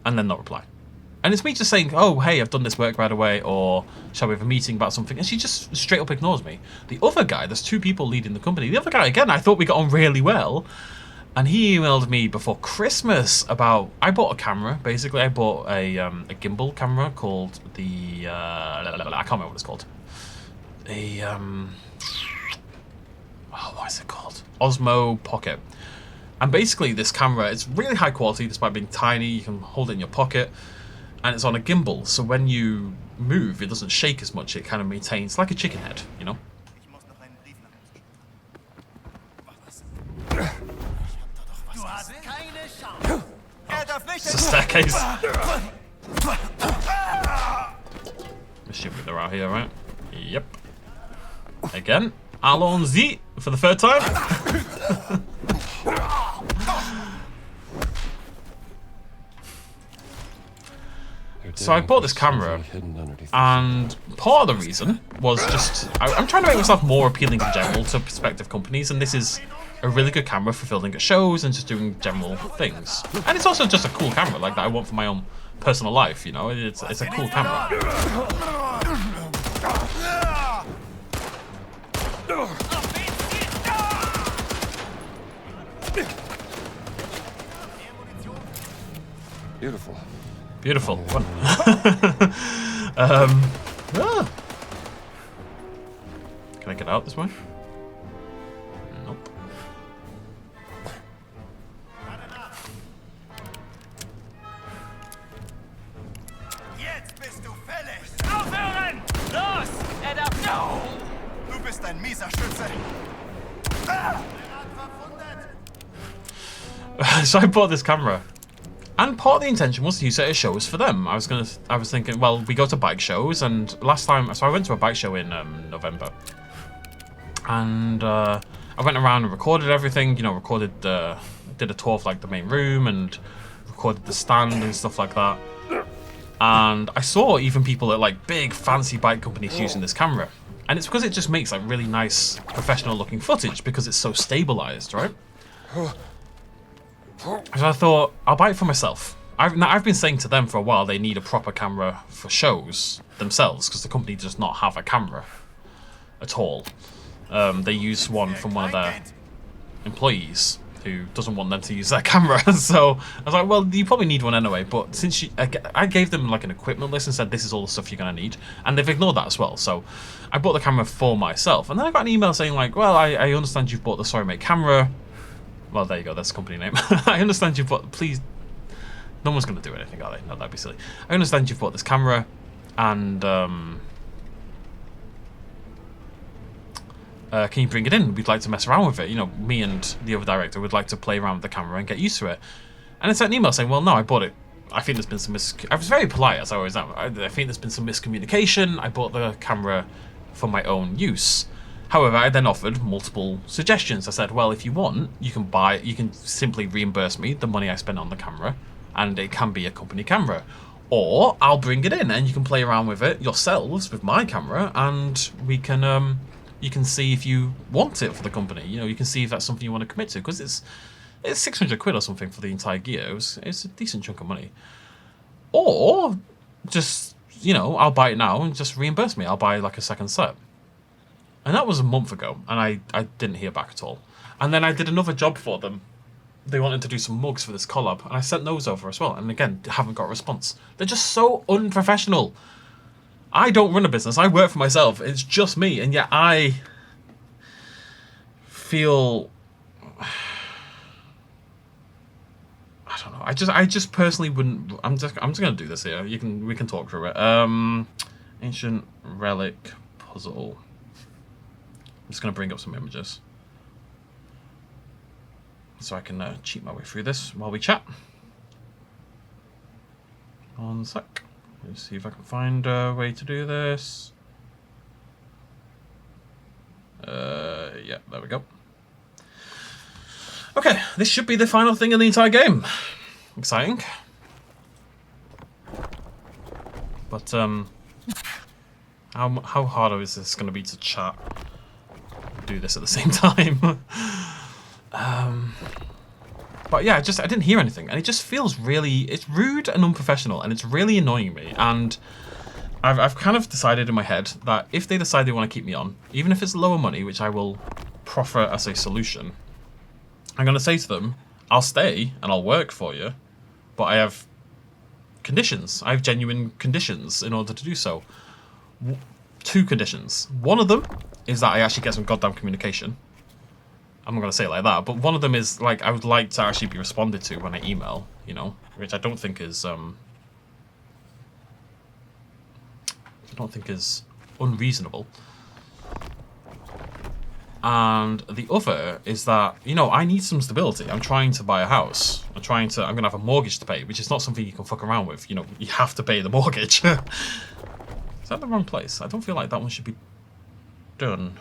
Speaker 1: and then not reply. And it's me just saying, oh, hey, I've done this work right away, or shall we have a meeting about something? And she just straight up ignores me. The other guy, there's 2 people leading the company. The other guy, again, I thought we got on really well. And he emailed me before Christmas about... I bought a camera, basically. I bought a gimbal camera called the... I can't remember what it's called. What is it called? Osmo Pocket. And basically this camera, it's really high quality despite being tiny. You can hold it in your pocket. And it's on a gimbal, so when you move, it doesn't shake as much. It kind of maintains, like a chicken head, you know? It's a staircase. Assuming they're out here, right? Yep. Again, allons-y for the 3rd time. So I bought this camera, and part of the reason was just... I'm trying to make myself more appealing in general to prospective companies, and this is a really good camera for filming at shows and just doing general things. And it's also just a cool camera, like that I want for my own personal life, you know? It's a cool camera.
Speaker 2: Beautiful.
Speaker 1: Beautiful. Can I get out this way? Nope.
Speaker 5: Jetzt bist du fällig! Aufhören! Los! Er darf... No! Du bist ein mieser Schütze!
Speaker 1: So I bought this camera. And part of the intention was to use it at shows for them. I was thinking, well, we go to bike shows, and last time, so I went to a bike show in November, and I went around and recorded everything. You know, did a tour of like the main room and recorded the stand and stuff like that. And I saw even people at like big fancy bike companies using this camera, and it's because it just makes like really nice professional looking footage because it's so stabilized, right? So I thought, I'll buy it for myself. I've been saying to them for a while they need a proper camera for shows themselves because the company does not have a camera at all. They use one from one of their employees who doesn't want them to use their camera. So I was like, well, you probably need one anyway. But since I gave them like an equipment list and said, this is all the stuff you're going to need. And they've ignored that as well. So I bought the camera for myself. And then I got an email saying like, well, I understand you've bought the Sorry Mate camera. Well, there you go. That's the company name. I understand you've bought... Please... No one's going to do anything, are they? No, that'd be silly. I understand you've bought this camera, and... can you bring it in? We'd like to mess around with it. You know, me and the other director would like to play around with the camera and get used to it. And I sent an email saying, well, no, I bought it. I think there's been some I was very polite, as I always am. I think there's been some miscommunication. I bought the camera for my own use. However, I then offered multiple suggestions. I said, well, if you want, you can simply reimburse me the money I spent on the camera, and it can be a company camera. Or I'll bring it in and you can play around with it yourselves with my camera, and we can you can see if you want it for the company. You know, you can see if that's something you want to commit to, because it's 600 quid or something for the entire gear. It's a decent chunk of money. Or just, you know, I'll buy it now and just reimburse me. I'll buy like a second set. And that was a month ago, and I didn't hear back at all. And then I did another job for them. They wanted to do some mugs for this collab, and I sent those over as well. And again, haven't got a response. They're just so unprofessional. I don't run a business. I work for myself. It's just me, and yet I feel... I don't know. I just personally wouldn't... I'm just gonna do this here. We can talk through it. Ancient relic puzzle. I'm just going to bring up some images so I can cheat my way through this while we chat. One sec. Let's see if I can find a way to do this. Yeah, there we go. Okay, this should be the final thing in the entire game. Exciting. But, how harder is this going to be to chat? Do this at the same time. But yeah, I didn't hear anything, and it just feels really, it's rude and unprofessional, and it's really annoying me. And I've kind of decided in my head that if they decide they want to keep me on, even if it's lower money, which I will proffer as a solution, I'm going to say to them, I'll stay and I'll work for you, but I have conditions. I have genuine conditions in order to do so. 2 conditions. One of them is that I actually get some goddamn communication. I'm not going to say it like that, but one of them is, like, I would like to actually be responded to when I email, you know, which I don't think is, unreasonable. And the other is that, you know, I need some stability. I'm trying to buy a house. I'm going to have a mortgage to pay, which is not something you can fuck around with. You know, you have to pay the mortgage. Is that the wrong place? I don't feel like that one should be done.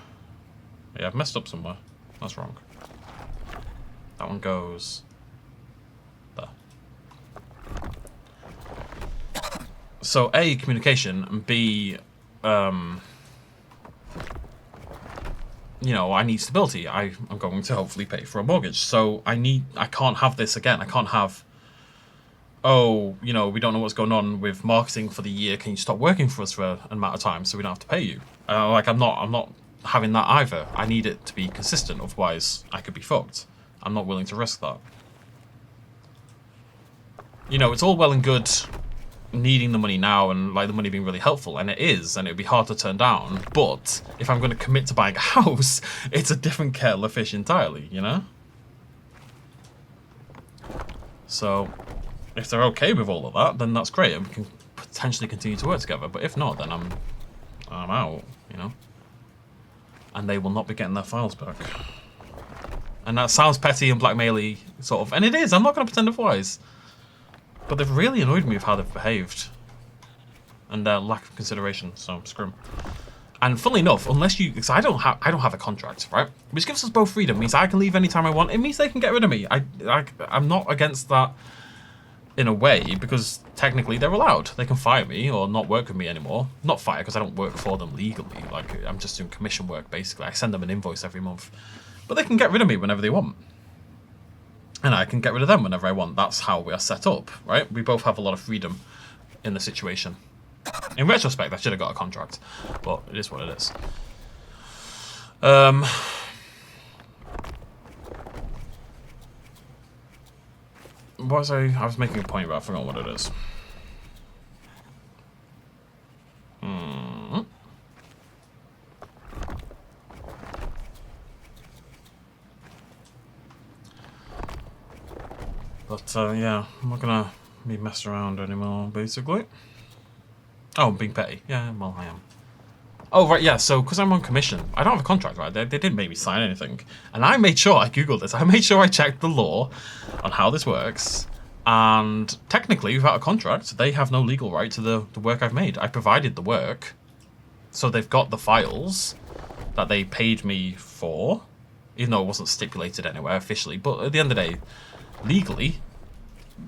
Speaker 1: Yeah, I've messed up somewhere. That's wrong. That one goes there. So A, communication, and B, you know, I need stability. I'm going to hopefully pay for a mortgage. So I can't have this again. I can't have, oh, you know, we don't know what's going on with marketing for the year. Can you stop working for us for an amount of time so we don't have to pay you? Like, I'm not having that either. I need it to be consistent, otherwise I could be fucked. I'm not willing to risk that. You know, it's all well and good needing the money now and like the money being really helpful, and it is, and it would be hard to turn down, but if I'm going to commit to buying a house, it's a different kettle of fish entirely, you know? So if they're okay with all of that, then that's great, and we can potentially continue to work together, but if not, then I'm out, you know? And they will not be getting their files back. And that sounds petty and blackmail-y, sort of. And it is, I'm not going to pretend otherwise. But they've really annoyed me with how they've behaved. And their lack of consideration, so screw 'em. And funnily enough, unless you... Because I don't have a contract, right? Which gives us both freedom. It means I can leave anytime I want. It means they can get rid of me. I'm not against that in a way, because technically they're allowed. They can fire me or not work with me anymore. Not fire, because I don't work for them legally. Like, I'm just doing commission work, basically. I send them an invoice every month. But they can get rid of me whenever they want. And I can get rid of them whenever I want. That's how we are set up, right? We both have a lot of freedom in the situation. In retrospect, I should have got a contract. But it is what it is. What was I was making a point about, I forgot what it is. But yeah, I'm not gonna be messed around anymore, basically. Oh, I'm being petty. Yeah, well, I am. Oh, right, yeah, so, because I'm on commission, I don't have a contract, right? They didn't make me sign anything. And I made sure, I googled this, I made sure I checked the law on how this works. And technically, without a contract, they have no legal right to the work I've made. I provided the work, so they've got the files that they paid me for, even though it wasn't stipulated anywhere officially. But at the end of the day, legally,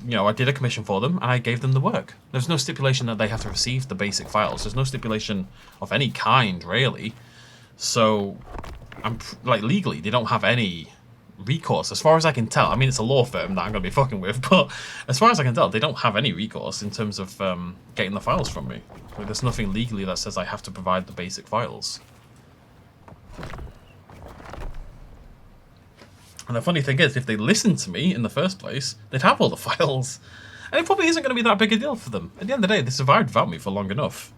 Speaker 1: you know, I did a commission for them and I gave them the work. There's no stipulation that they have to receive the basic files. There's no stipulation of any kind, really. So, like, legally, they don't have any recourse, as far as I can tell. I mean, it's a law firm that I'm going to be fucking with, but as far as I can tell, they don't have any recourse in terms of getting the files from me. Like, there's nothing legally that says I have to provide the basic files. And the funny thing is, if they listened to me in the first place, they'd have all the files. And it probably isn't going to be that big a deal for them. At the end of the day, they survived without me for long enough.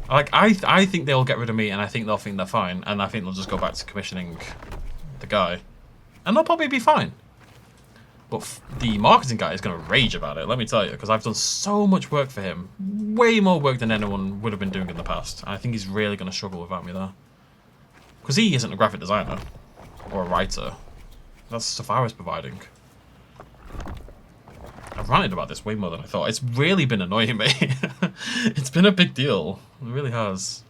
Speaker 1: Like, I think they'll get rid of me, and I think they'll think they're fine, and I think they'll just go back to commissioning the guy. And they'll probably be fine. But the marketing guy is going to rage about it, let me tell you, because I've done so much work for him. Way more work than anyone would have been doing in the past. And I think he's really going to struggle without me there. Because he isn't a graphic designer. Or a writer. That's stuff I was providing. I've ranted about this way more than I thought. It's really been annoying me. It's been a big deal. It really has.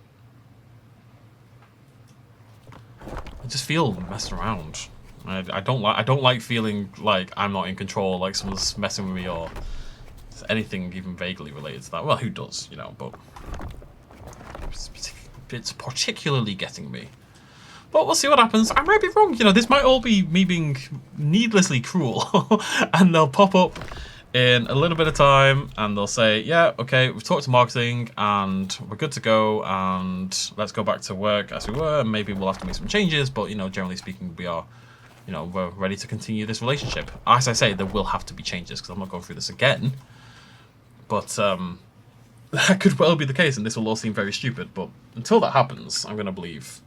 Speaker 1: just feel messed around. I don't like feeling like I'm not in control, like someone's messing with me or anything even vaguely related to that. Well, who does, you know? But it's particularly getting me. But we'll see what happens. I might be wrong. You know, this might all be me being needlessly cruel, and they'll pop up in a little bit of time and they'll say, yeah, okay, we've talked to marketing and we're good to go and let's go back to work as we were, and maybe we'll have to make some changes, but, you know, generally speaking, we are, you know, we're ready to continue this relationship. As I say, there will have to be changes because I'm not going through this again, but that could well be the case and this will all seem very stupid, but until that happens, I'm going to believe.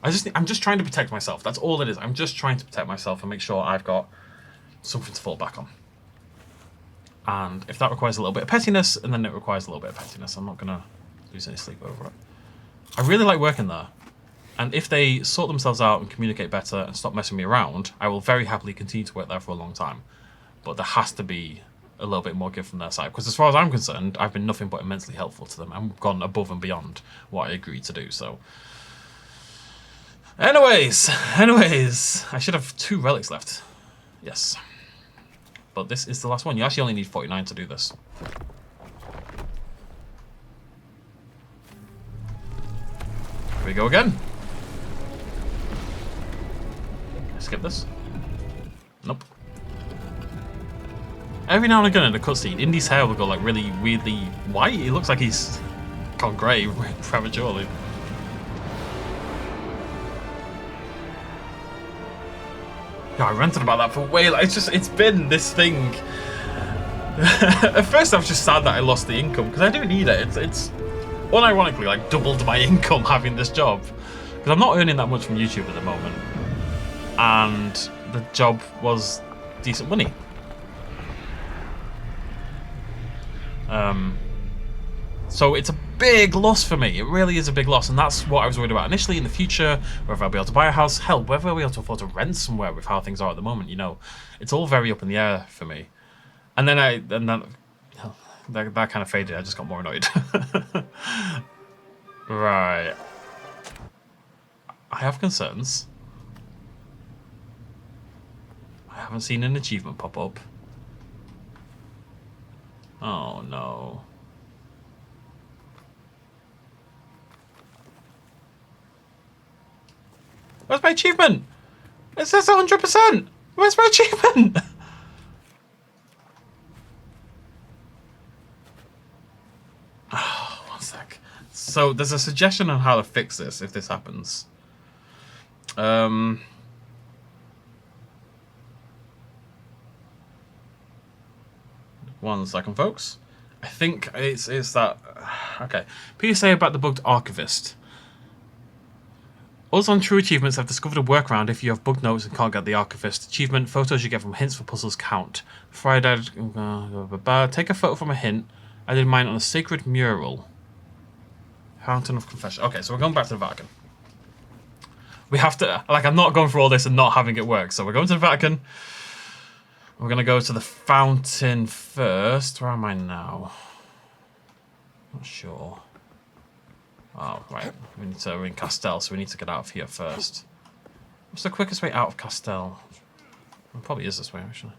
Speaker 1: I'm just trying to protect myself. That's all it is. I'm just trying to protect myself and make sure I've got something to fall back on. And if that requires a little bit of pettiness, and then it requires a little bit of pettiness, I'm not going to lose any sleep over it. I really like working there. And if they sort themselves out and communicate better and stop messing me around, I will very happily continue to work there for a long time. But there has to be a little bit more give from their side. Because as far as I'm concerned, I've been nothing but immensely helpful to them. I've gone above and beyond what I agreed to do, so... Anyways, I should have 2 relics left. Yes. But this is the last one. You actually only need 49 to do this. Here we go again. Skip this. Nope. Every now and again in a cutscene, Indy's hair will go like really weirdly white. It looks like he's gone grey prematurely. God, I ranted about that for way. Like, it's been this thing. At first, I was just sad that I lost the income because I do need it. It's unironically like doubled my income having this job because I'm not earning that much from YouTube at the moment, and the job was decent money. So it's a big loss for me. It really is a big loss, and that's what I was worried about initially. In the future, whether I'll be able to buy a house, hell, whether I'll be able to afford to rent somewhere with how things are at the moment, you know, it's all very up in the air for me. And then that kind of faded. I just got more annoyed. Right. I have concerns. I haven't seen an achievement pop up. Oh no. Where's my achievement? It says 100%. Where's my achievement? Oh, 1 sec. So there's a suggestion on how to fix this if this happens. 1 second, folks. I think it's that. Okay. PSA about the bugged archivist. Also on True Achievements, I've discovered a workaround if you have bugged notes and can't get the archivist achievement. Photos you get from hints for puzzles count. Friday, take a photo from a hint. I did mine on a sacred mural. Fountain of Confession. Okay, so we're going back to the Vatican. We have to, like, I'm not going through all this and not having it work. So we're going to the Vatican. We're going to go to the fountain first. Where am I now? Not sure. Oh, right. We're in Castel, so we need to get out of here first. What's the quickest way out of Castel? It probably is this way, actually.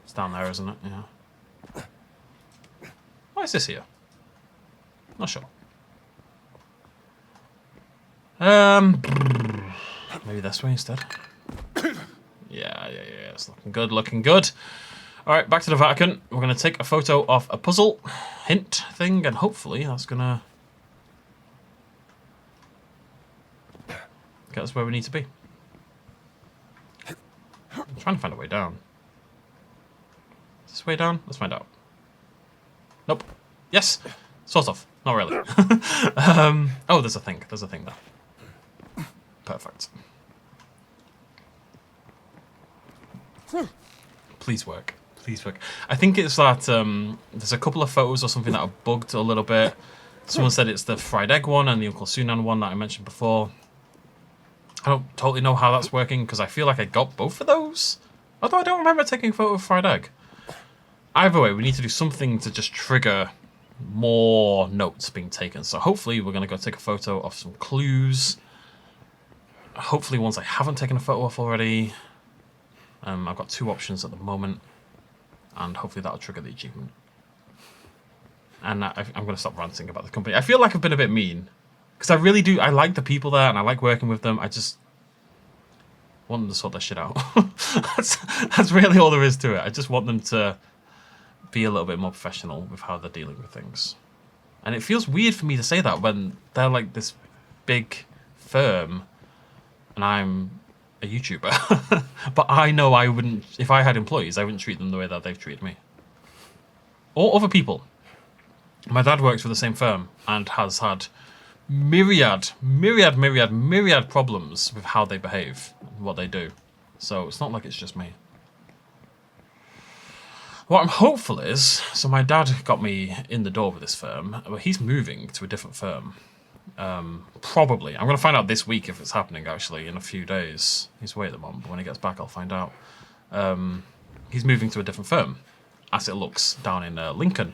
Speaker 1: It's down there, isn't it? Yeah. Why is this here? Not sure. Maybe this way instead. Yeah, it's looking good, looking good. Alright, back to the Vatican. We're going to take a photo of a puzzle hint thing, and hopefully that's going to get us where we need to be. I'm trying to find a way down. Is this way down? Let's find out. Nope. Yes! Sort of. Not really. Oh, there's a thing. There's a thing there. Perfect. Please work. Please work. I think it's that there's a couple of photos or something that are bugged a little bit. Someone said it's the fried egg one and the Uncle Sunan one that I mentioned before. I don't totally know how that's working because I feel like I got both of those. Although I don't remember taking a photo of fried egg. either way, we need to do something to just trigger more notes being taken. So hopefully we're going to go take a photo of some clues. Hopefully ones I haven't taken a photo of already. I've got 2 options at the moment. And hopefully that'll trigger the achievement. And I'm going to stop ranting about the company. I feel like I've been a bit mean. Because I really do. I like the people there and I like working with them. I just want them to sort their shit out. that's really all there is to it. I just want them to be a little bit more professional with how they're dealing with things. And it feels weird for me to say that when they're like this big firm and I'm a YouTuber. But I know I wouldn't, if I had employees, I wouldn't treat them the way that they've treated me. Or other people. My dad works for the same firm and has had myriad problems with how they behave, what they do. So it's not like it's just me. What I'm hopeful is, so my dad got me in the door with this firm, but he's moving to a different firm. Probably. I'm going to find out this week if it's happening, actually, in a few days. He's away at the moment, but when he gets back, I'll find out. He's moving to a different firm, as it looks, down in Lincoln.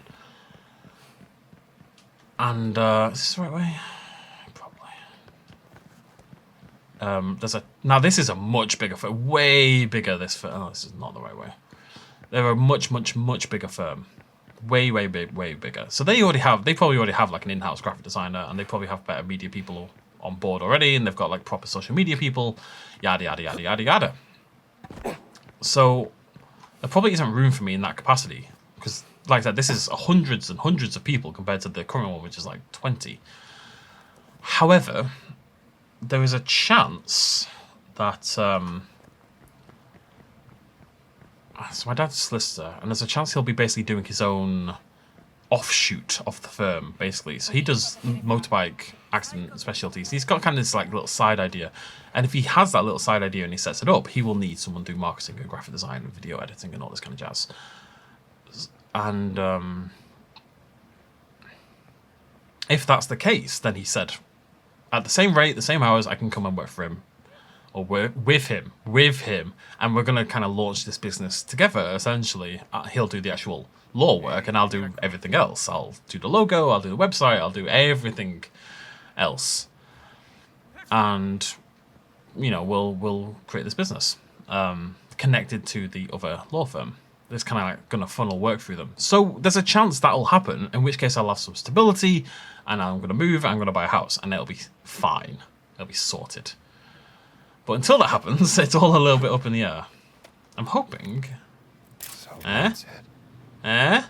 Speaker 1: And, is this the right way? Probably. Now, this is a much bigger firm, way bigger, this firm. Oh, this is not the right way. They're a much bigger firm. Way bigger. So they probably already have like an in-house graphic designer, and they probably have better media people on board already, and they've got like proper social media people, yada yada yada yada yada. So there probably isn't room for me in that capacity, because like I said, this is hundreds and hundreds of people compared to the current one, which is like 20. However, there is a chance that so my dad's a solicitor, and there's a chance he'll be basically doing his own offshoot of the firm, basically. So he does motorbike accident specialties. He's got kind of this like little side idea, and if he has that little side idea and he sets it up, he will need someone doing marketing and graphic design and video editing and all this kind of jazz. And if that's the case, then he said, at the same rate, the same hours, I can come and work for him. Or work with him, and we're going to kind of launch this business together, essentially. He'll do the actual law work, and I'll do everything else. I'll do the logo, I'll do the website, I'll do everything else. And, you know, we'll create this business, connected to the other law firm. It's kind of like going to funnel work through them. So there's a chance that'll happen, in which case I'll have some stability, and I'm going to move, I'm going to buy a house, and it'll be fine. It'll be sorted. But until that happens, it's all a little bit up in the air. I'm hoping.
Speaker 2: So
Speaker 1: Eh?
Speaker 2: that's it.
Speaker 1: Eh?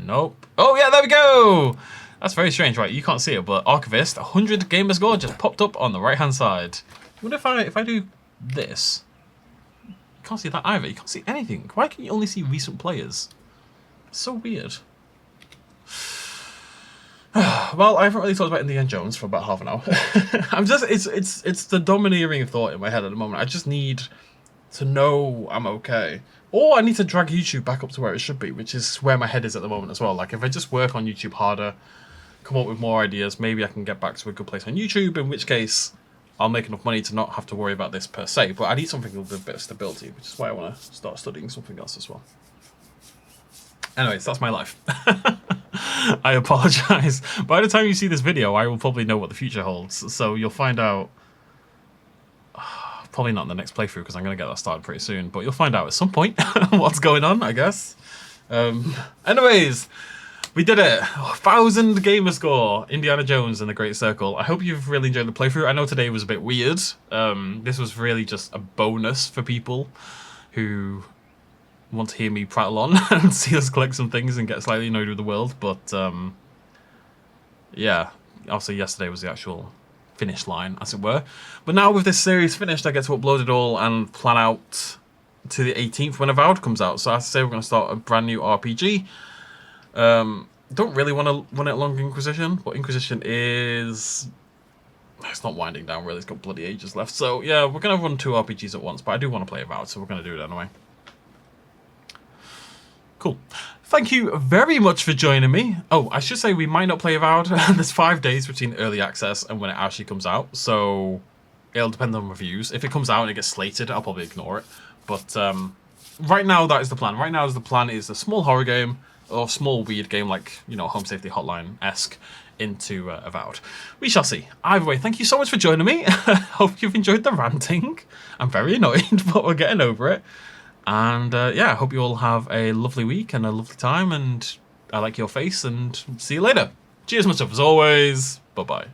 Speaker 1: Nope. Oh yeah, there we go! That's very strange, right? You can't see it, but Archivist, 100 gamer score just popped up on the right-hand side. What if I do this? You can't see that either. You can't see anything. Why can you only see recent players? It's so weird. Well, I haven't really talked about Indiana Jones for about half an hour. It's the domineering thought in my head at the moment. I just need to know I'm okay. Or I need to drag YouTube back up to where it should be, which is where my head is at the moment as well. Like, if I just work on YouTube harder, come up with more ideas, maybe I can get back to a good place on YouTube, in which case I'll make enough money to not have to worry about this per se. But I need something with a bit of stability, which is why I want to start studying something else as well. Anyways, that's my life. I apologize. By the time you see this video, I will probably know what the future holds. So you'll find out, probably not in the next playthrough, because I'm going to get that started pretty soon. But you'll find out at some point what's going on, I guess. Anyways, we did it. 1,000 gamer score. Indiana Jones and the Great Circle. I hope you've really enjoyed the playthrough. I know today was a bit weird. This was really just a bonus for people who want to hear me prattle on and see us collect some things and get slightly annoyed with the world, but yeah, obviously yesterday was the actual finish line, as it were. But now with this series finished, I get to upload it all and plan out to the 18th when Avowed comes out. So as I say, we're going to start a brand new RPG. Don't really want to run it along Inquisition, but Inquisition is... it's not winding down really, it's got bloody ages left. So yeah, we're going to run 2 RPGs at once, but I do want to play Avowed, so we're going to do it anyway. Cool. Thank you very much for joining me. Oh, I should say we might not play Avowed. There's 5 days between early access and when it actually comes out, so it'll depend on reviews. If it comes out and it gets slated, I'll probably ignore it. But right now that is the plan. Right now is the plan is a small horror game or small weird game like, you know, Home Safety Hotline-esque into Avowed. We shall see. Either way, thank you so much for joining me. Hope you've enjoyed the ranting. I'm very annoyed, but we're getting over it. And yeah, I hope you all have a lovely week and a lovely time, and I like your face, and see you later. Cheers, much love as always. Bye-bye.